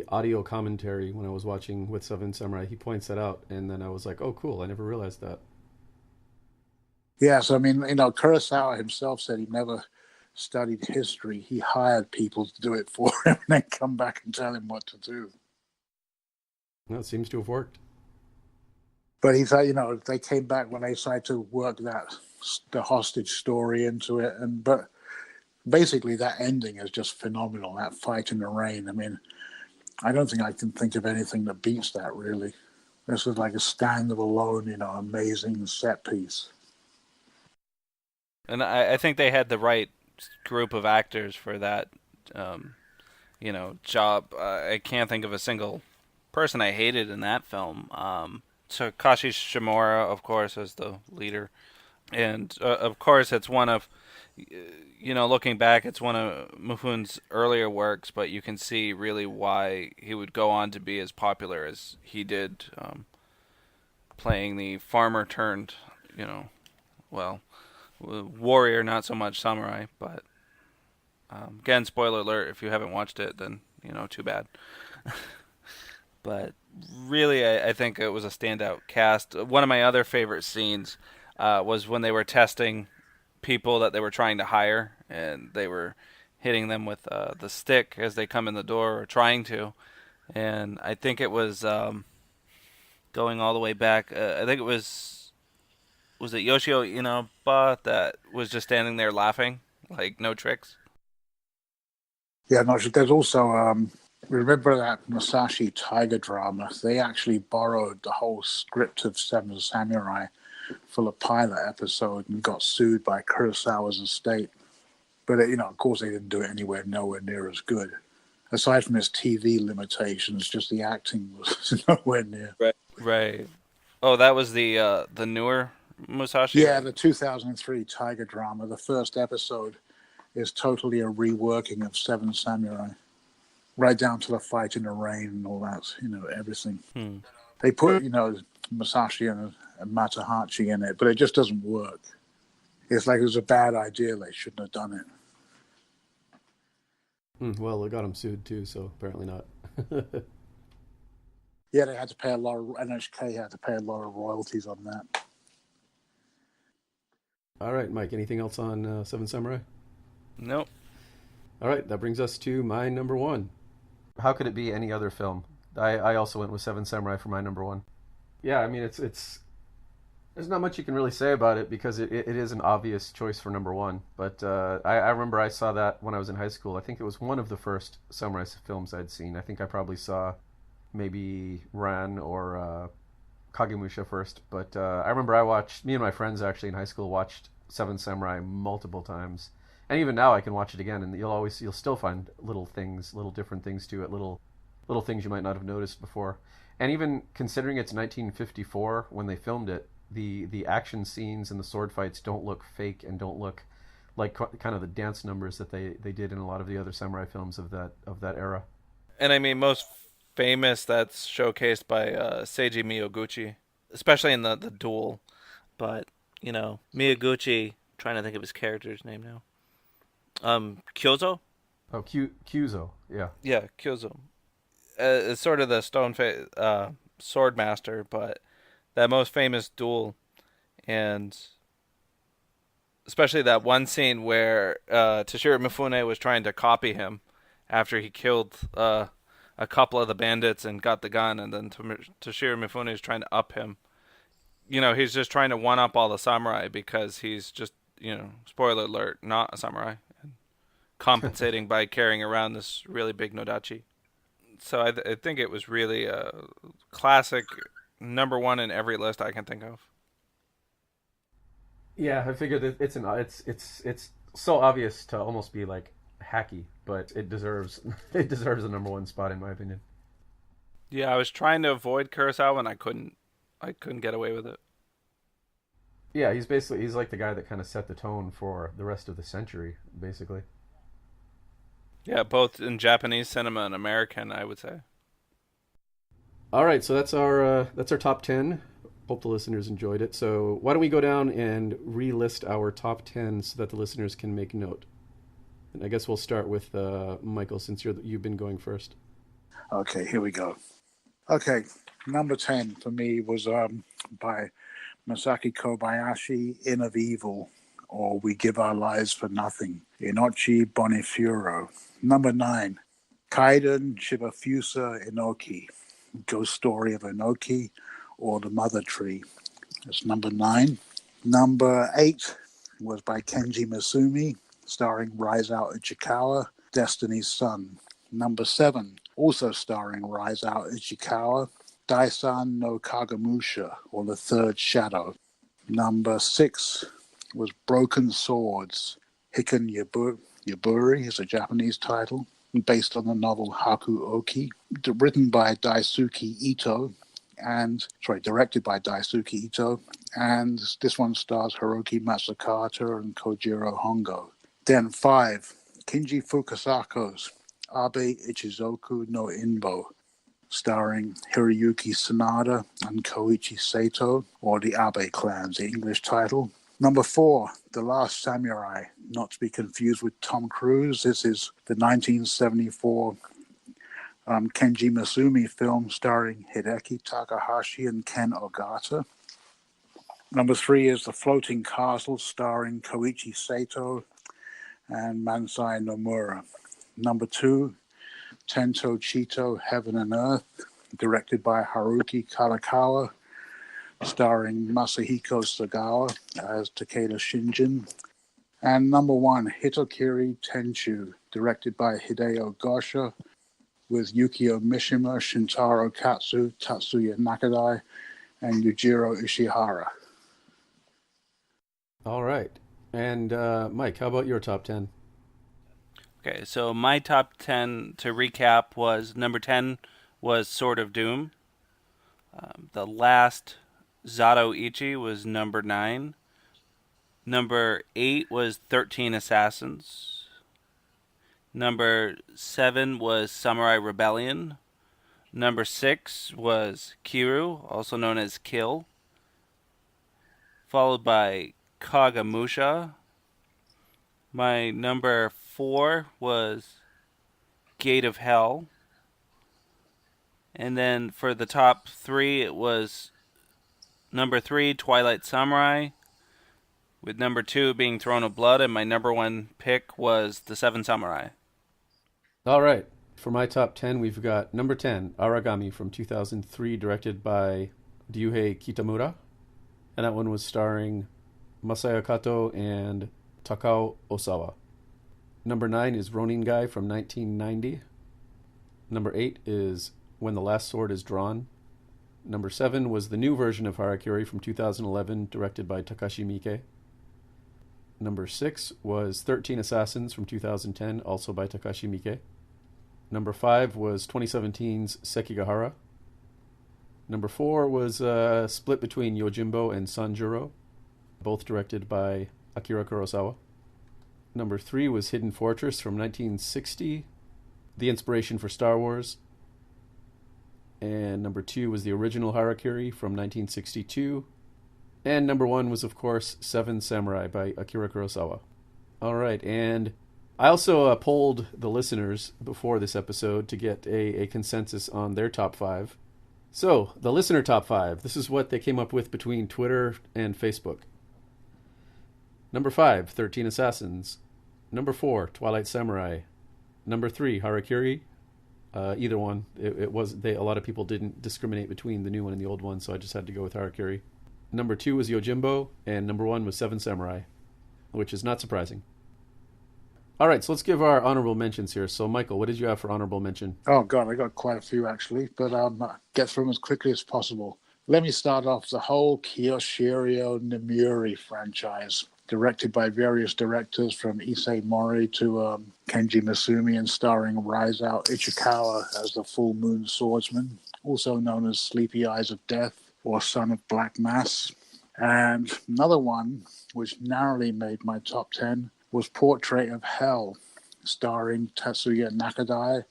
[SPEAKER 3] audio commentary when I was watching with Seven Samurai. He points that out, and then I was like, "Oh, cool! I never realized that."
[SPEAKER 4] Yes, I mean, Kurosawa himself said he never studied history. He hired people to do it for him, and then come back and tell him what to do.
[SPEAKER 3] Well, it seems to have worked.
[SPEAKER 4] But he thought, they came back when they decided to work the hostage story into it, but basically that ending is just phenomenal. That fight in the rain. I mean, I don't think I can think of anything that beats that, really. This is like a stand-alone, amazing set piece.
[SPEAKER 5] And I think they had the right group of actors for that, job. I can't think of a single person I hated in that film. Takashi Shimura, of course, as the leader. And, of course, it's one of, looking back, it's one of Mifune's earlier works, but you can see really why he would go on to be as popular as he did, playing the farmer turned, warrior, not so much samurai. But, again, spoiler alert, if you haven't watched it, then, too bad. But really, I think it was a standout cast. One of my other favorite scenes was when they were testing people that they were trying to hire, and they were hitting them with the stick as they come in the door, or trying to. And I think it was going all the way back. I think it was it Yoshio Inaba that was just standing there laughing, like no tricks?
[SPEAKER 4] Yeah, no, there's also, remember that Musashi Tiger drama? They actually borrowed the whole script of Seven Samurai for the pilot episode and got sued by Kurosawa's estate. But, of course, they didn't do it nowhere near as good. Aside from his TV limitations, just the acting was nowhere near.
[SPEAKER 5] Right. Oh, that was the newer Musashi?
[SPEAKER 4] Yeah, the 2003 Tiger drama. The first episode is totally a reworking of Seven Samurai. Right down to the fight in the rain and all that, everything. They put, Musashi and Matahachi in it, but it just doesn't work. It's like it was a bad idea. They shouldn't have done it.
[SPEAKER 3] Well, it got him sued too, so apparently not.
[SPEAKER 4] Yeah, they had to pay NHK had to pay a lot of royalties on that.
[SPEAKER 3] All right, Mike, anything else on Seven Samurai?
[SPEAKER 5] Nope.
[SPEAKER 3] All right, that brings us to my number one. How could it be any other film? I also went with Seven Samurai for my number one. Yeah, I mean, it's there's not much you can really say about it because it is an obvious choice for number one. But I remember I saw that when I was in high school. I think it was one of the first samurai films I'd seen. I think I probably saw maybe Ran or Kagemusha first. But I remember me and my friends actually in high school watched Seven Samurai multiple times. And even now I can watch it again, and you'll still find little different things to it, little things you might not have noticed before. And even considering it's 1954 when they filmed it, the action scenes and the sword fights don't look fake and don't look like kind of the dance numbers that they did in a lot of the other samurai films of that era.
[SPEAKER 5] And I mean, most famous, that's showcased by Seiji Miyaguchi, especially in the duel. But Miyaguchi, trying to think of his character's name now. Kyozo?
[SPEAKER 3] Oh, Kyuzo, yeah.
[SPEAKER 5] Yeah, Kyozo. It's sort of the sword master, but that most famous duel, and especially that one scene where Toshiro Mifune was trying to copy him after he killed a couple of the bandits and got the gun, and then Toshiro Mifune is trying to up him. He's just trying to one up all the samurai because he's just, spoiler alert, not a samurai, and compensating by carrying around this really big nodachi. So I think it was really a classic, number one in every list I can think of.
[SPEAKER 3] Yeah, I figured that it's so obvious to almost be like hacky, but it deserves the number one spot in my opinion.
[SPEAKER 5] Yeah, I was trying to avoid Kurosawa and I couldn't get away with it.
[SPEAKER 3] Yeah, he's like the guy that kind of set the tone for the rest of the century, basically.
[SPEAKER 5] Yeah, both in Japanese cinema and American, I would say.
[SPEAKER 3] All right, so that's our top 10. Hope the listeners enjoyed it. So why don't we go down and relist our top 10 so that the listeners can make note. And I guess we'll start with Michael, since you've been going first.
[SPEAKER 4] Okay, here we go. Okay, number 10 for me was by Masaki Kobayashi, Inn of Evil, or We Give Our Lives for Nothing, Inochi Bonifuro. Number 9, Kaiden Shibafusa Inoki, Ghost Story of Inoki, or The Mother Tree. That's number 9. Number 8 was by Kenji Masumi, starring Rise-Out Ichikawa, Destiny's Son. Number 7, also starring Rise-Out Ichikawa, Daisan no Kagemusha, or The Third Shadow. Number 6 was Broken Swords, Hiken Yaburi is a Japanese title, based on the novel Haku Oki, directed by Daisuke Ito, and this one stars Hiroki Matsukata and Kojiro Hongo. Then 5, Kinji Fukasako's Abe Ichizoku no Inbo, starring Hiroyuki Sanada and Koichi Sato, or the Abe Clans, the English title. Number 4, The Last Samurai, not to be confused with Tom Cruise. This is the 1974 Kenji Masumi film starring Hideki Takahashi and Ken Ogata. Number 3 is The Floating Castle, starring Koichi Sato and Mansai Nomura. Number 2, Tento Chito, Heaven and Earth, directed by Haruki Kalakawa, starring Masahiko Sagawa as Takeda Shinjin. And number 1, Hitokiri Tenchu, directed by Hideo Gosha, with Yukio Mishima, Shintaro Katsu, Tatsuya Nakadai, and Yujiro Ishihara.
[SPEAKER 3] All right. And Mike, how about your top 10?
[SPEAKER 5] Okay, so my top 10, to recap, was number 10 was Sword of Doom. The Last Zato Ichi was number 9. Number 8 was 13 Assassins. Number 7 was Samurai Rebellion. Number 6 was Kiru, also known as Kill. Followed by Kagemusha. My number 4 was Gate of Hell. And then for the top 3, it was number 3, Twilight Samurai, with number 2 being Throne of Blood, and my number 1 pick was The Seven Samurai.
[SPEAKER 3] All right. For my top 10, we've got number 10, Aragami from 2003, directed by Ryuhei Kitamura. And that one was starring Masaya Kato and Takao Osawa. Number 9 is Ronin Guy from 1990. Number 8 is When the Last Sword is Drawn. Number 7 was the new version of Harakiri from 2011, directed by Takashi Miike. Number 6 was 13 Assassins from 2010, also by Takashi Miike. Number 5 was 2017's Sekigahara. Number 4 was split between Yojimbo and Sanjuro, both directed by Akira Kurosawa. Number 3 was Hidden Fortress from 1960, the inspiration for Star Wars. And number 2 was the original Harakiri from 1962. And number 1 was, of course, Seven Samurai by Akira Kurosawa. All right, and I also polled the listeners before this episode to get a consensus on their top 5. So, the listener top 5, this is what they came up with between Twitter and Facebook. Number 5, 13 Assassins. Number 4, Twilight Samurai. Number 3, Harakiri. Either one. It was a lot of people didn't discriminate between the new one and the old one, so I just had to go with Harakiri. Number 2 was Yojimbo, and number 1 was Seven Samurai, which is not surprising. All right, so let's give our honorable mentions here. So, Michael, what did you have for honorable mention?
[SPEAKER 4] Oh, God, I got quite a few, actually, but get through them as quickly as possible. Let me start off the whole Kiyoshiro Nomuri franchise, directed by various directors from Issei Mori to Kenji Misumi, and starring Raizao Ichikawa as the Full Moon Swordsman, also known as Sleepy Eyes of Death or Son of Black Mass. And another one, which narrowly made my top 10, was Portrait of Hell, starring Tatsuya Nakadai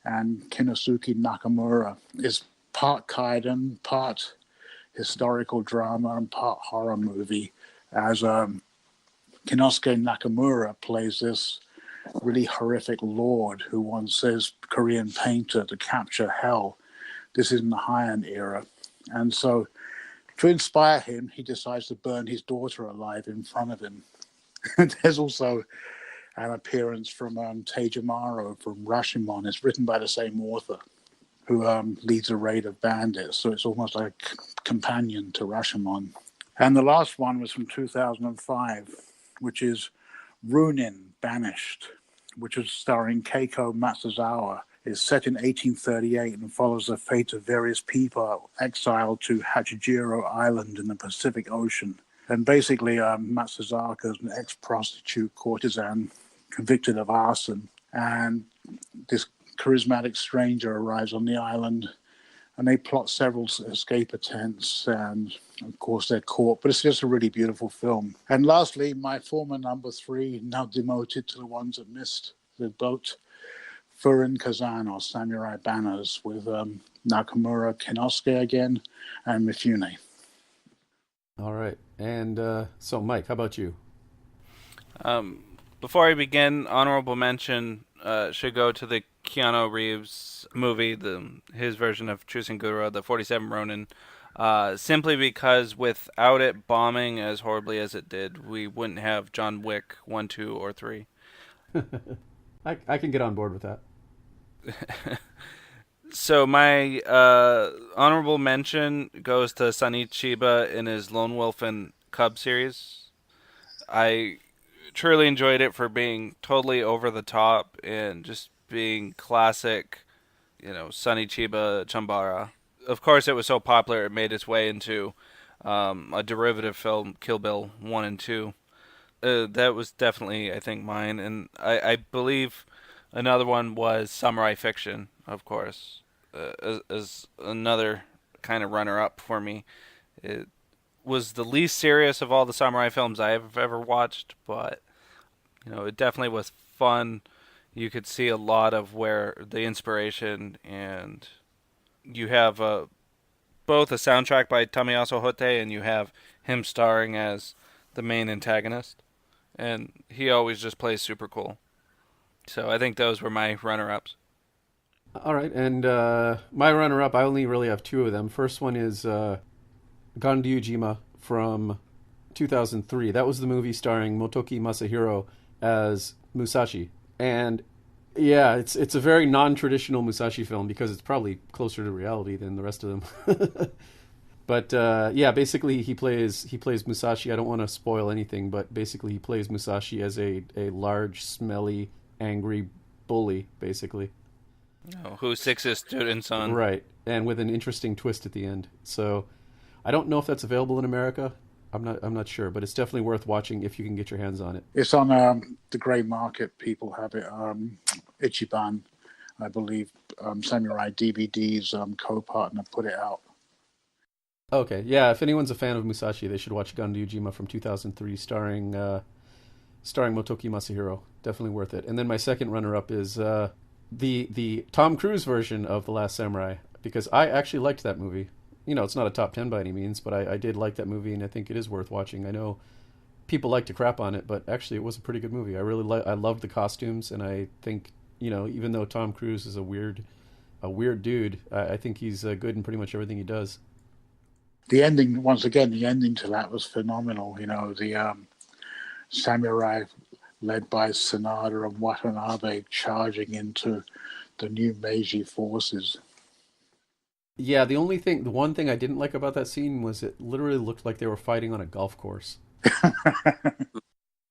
[SPEAKER 4] and Kinosuke Nakamura. It's part kaiden, part historical drama, and part horror movie, as Kinosuke Nakamura plays this really horrific lord who wants his Korean painter to capture hell. This is in the Heian era. And so to inspire him, he decides to burn his daughter alive in front of him. There's also an appearance from Tejimaro from Rashomon. It's written by the same author who leads a raid of bandits. So it's almost like a companion to Rashomon. And the last one was from 2005, which is Runin, Banished, which is starring Keiko Matsuzawa. It's set in 1838 and follows the fate of various people exiled to Hachijiro Island in the Pacific Ocean. And basically, Matsuzawa is an ex-prostitute courtesan convicted of arson. And this charismatic stranger arrives on the island, and they plot several escape attempts, and of course they're caught. But it's just a really beautiful film. And lastly, my former number 3, now demoted to the ones that missed the boat, Furin Kazan, or Samurai Banners, with Nakamura Kinosuke again, and Mifune.
[SPEAKER 3] All right. And so, Mike, how about you?
[SPEAKER 5] Before I begin, honorable mention should go to the Keanu Reeves movie, his version of Chusenguro, the 47 Ronin, simply because without it bombing as horribly as it did, we wouldn't have John Wick 1, 2, or 3.
[SPEAKER 3] I can get on board with that.
[SPEAKER 5] So my honorable mention goes to Sonny Chiba in his Lone Wolf and Cub series. I truly enjoyed it for being totally over the top and just being classic, Sonny Chiba Chambara. Of course, it was so popular it made its way into a derivative film, Kill Bill 1 and 2. That was definitely, I think, mine. And I believe another one was Samurai Fiction, of course, as another kind of runner-up for me. It was the least serious of all the samurai films I have ever watched, but it definitely was fun. You could see a lot of where the inspiration, and you have both a soundtrack by Tamiyasu Hote, and you have him starring as the main antagonist, and he always just plays super cool. So I think those were my runner-ups.
[SPEAKER 3] All right, and my runner-up, I only really have 2 of them. First one is Ganryujima from 2003. That was the movie starring Motoki Masahiro as Musashi. And yeah, it's a very non-traditional Musashi film because it's probably closer to reality than the rest of them. But yeah, basically he plays Musashi. I don't want to spoil anything, but basically he plays Musashi as a large, smelly, angry bully, basically.
[SPEAKER 5] Oh, who sicks his students on.
[SPEAKER 3] Right, and with an interesting twist at the end. So I don't know if that's available in America. I'm not sure, but it's definitely worth watching if you can get your hands on it.
[SPEAKER 4] It's on the grey market. People have it. Ichiban, I believe, Samurai DVD's co-partner put it out.
[SPEAKER 3] Okay, yeah. If anyone's a fan of Musashi, they should watch Ganryujima from 2003, starring Motoki Masahiro. Definitely worth it. And then my second runner-up is the Tom Cruise version of The Last Samurai, because I actually liked that movie. It's not a top 10 by any means, but I did like that movie, and I think it is worth watching. I know people like to crap on it, but actually it was a pretty good movie. I loved the costumes, and I think, even though Tom Cruise is a weird dude, I think he's good in pretty much everything he does.
[SPEAKER 4] The ending, once again, to that was phenomenal. samurai led by Sanada and Watanabe charging into the new Meiji forces.
[SPEAKER 3] Yeah, the one thing I didn't like about that scene was it literally looked like they were fighting on a golf course.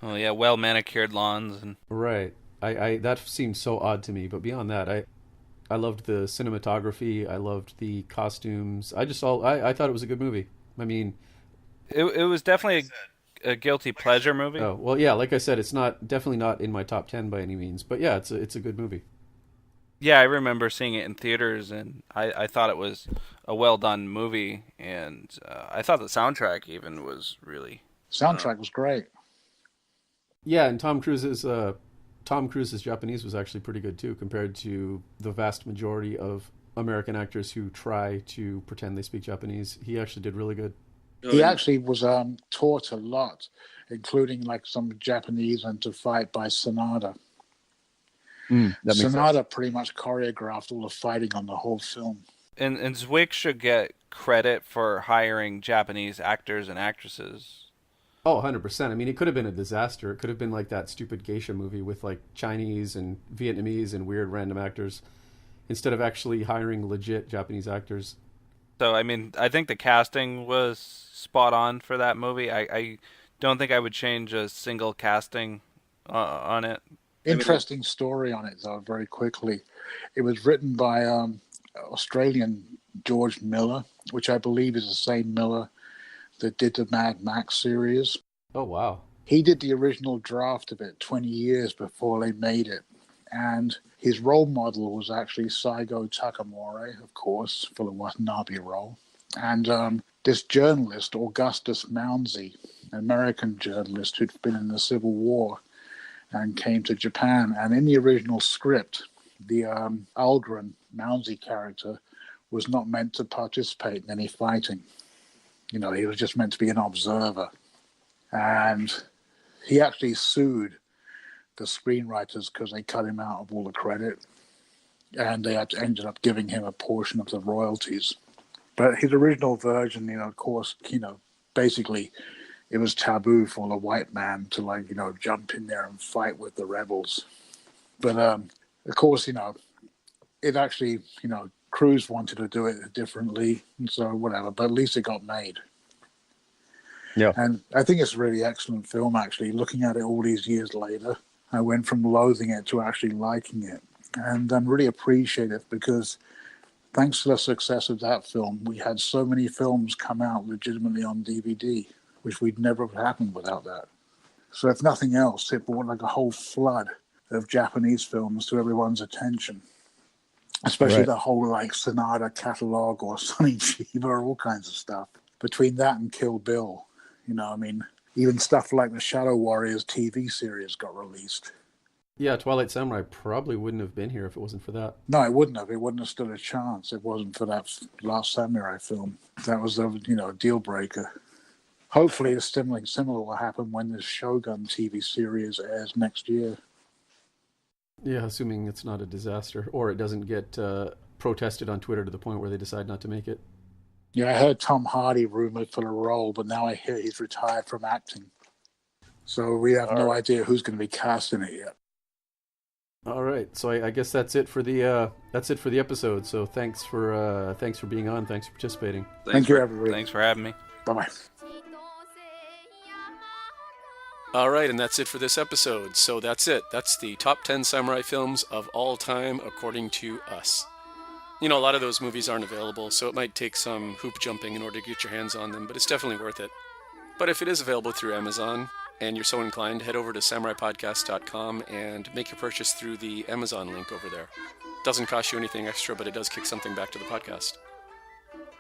[SPEAKER 5] Oh yeah, well manicured lawns and
[SPEAKER 3] Right. I that seemed so odd to me, but beyond that, I loved the cinematography. I loved the costumes. I thought it was a good movie. I mean,
[SPEAKER 5] it was definitely a guilty pleasure movie.
[SPEAKER 3] oh well, yeah. Like I said, it's definitely not in my top 10 by any means. But yeah, it's a good movie.
[SPEAKER 5] Yeah, I remember seeing it in theaters, and I thought it was a well done movie, and I thought the soundtrack even was really.
[SPEAKER 4] Soundtrack was great.
[SPEAKER 3] Yeah, and Tom Cruise's Japanese was actually pretty good too, compared to the vast majority of American actors who try to pretend they speak Japanese. He actually did really good.
[SPEAKER 4] He actually was taught a lot, including like some Japanese and to fight by Sanada. Sanada pretty much choreographed all the fighting on the whole film.
[SPEAKER 5] And Zwick should get credit for hiring Japanese actors and actresses.
[SPEAKER 3] Oh, 100%. I mean, it could have been a disaster. It could have been like that stupid geisha movie with like Chinese and Vietnamese and weird random actors instead of actually hiring legit Japanese actors.
[SPEAKER 5] So, I mean, I think the casting was spot on for that movie. I don't think I would change a single casting on it.
[SPEAKER 4] Interesting story on it, though, very quickly. It was written by Australian George Miller, which I believe is the same Miller that did the Mad Max series.
[SPEAKER 3] Oh, wow.
[SPEAKER 4] He did the original draft of it 20 years before they made it. And his role model was actually Saigo Takamori, of course, for the Watanabe role. And this journalist, Augustus Mounsey, an American journalist who'd been in the Civil War and came to Japan. And in the original script, the Aldrin Mounsey character was not meant to participate in any fighting. You know, he was just meant to be an observer. And he actually sued the screenwriters because they cut him out of all the credit. And they ended up giving him a portion of the royalties. But his original version, of course, basically it was taboo for the white man to jump in there and fight with the rebels. But of course, it actually, Cruise wanted to do it differently, and so whatever. But at least it got made.
[SPEAKER 3] Yeah.
[SPEAKER 4] And I think it's a really excellent film, actually. Looking at it all these years later, I went from loathing it to actually liking it. And I'm really appreciate it because thanks to the success of that film, we had so many films come out legitimately on DVD, which would never have happened without that. So if nothing else, it brought like a whole flood of Japanese films to everyone's attention. Especially the whole Sanada catalog or Sonny Chiba or all kinds of stuff. Between that and Kill Bill, even stuff like the Shadow Warriors TV series got released.
[SPEAKER 3] Yeah, Twilight Samurai probably wouldn't have been here if it wasn't for that.
[SPEAKER 4] No, it wouldn't have. It wouldn't have stood a chance. It wasn't for that last Samurai film. That was a deal breaker. Hopefully, something similar will happen when the Shogun TV series airs next year.
[SPEAKER 3] Yeah, assuming it's not a disaster or it doesn't get protested on Twitter to the point where they decide not to make it.
[SPEAKER 4] Yeah, I heard Tom Hardy rumored for the role, but now I hear he's retired from acting. So we have no idea who's going to be casting it yet.
[SPEAKER 3] All right, so I guess that's it for the episode. So thanks for being on. Thanks for participating.
[SPEAKER 4] Thank you, everybody.
[SPEAKER 5] Thanks for having me.
[SPEAKER 4] Bye-bye.
[SPEAKER 2] All right, and that's it for this episode. So that's it. That's the top 10 samurai films of all time, according to us. A lot of those movies aren't available, so it might take some hoop jumping in order to get your hands on them, but it's definitely worth it. But if it is available through Amazon, and you're so inclined, head over to samuraipodcast.com and make your purchase through the Amazon link over there. Doesn't cost you anything extra, but it does kick something back to the podcast.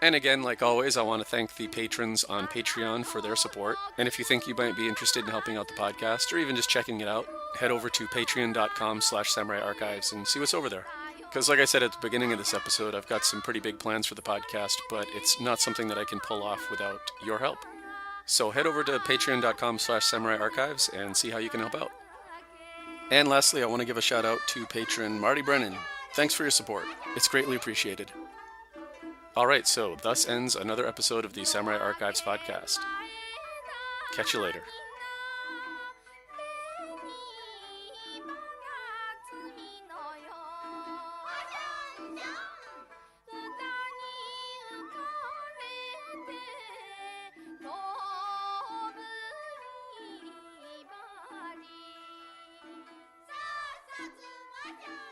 [SPEAKER 2] And again, like always, I want to thank the patrons on Patreon for their support. And if you think you might be interested in helping out the podcast, or even just checking it out, head over to patreon.com/samuraiarchives and see what's over there. Because like I said at the beginning of this episode, I've got some pretty big plans for the podcast, but it's not something that I can pull off without your help. So head over to patreon.com/samuraiarchives and see how you can help out. And lastly, I want to give a shout out to patron Marty Brennan. Thanks for your support. It's greatly appreciated. Alright, so thus ends another episode of the Samurai Archives podcast. Catch you later.
[SPEAKER 1] Kagemusha!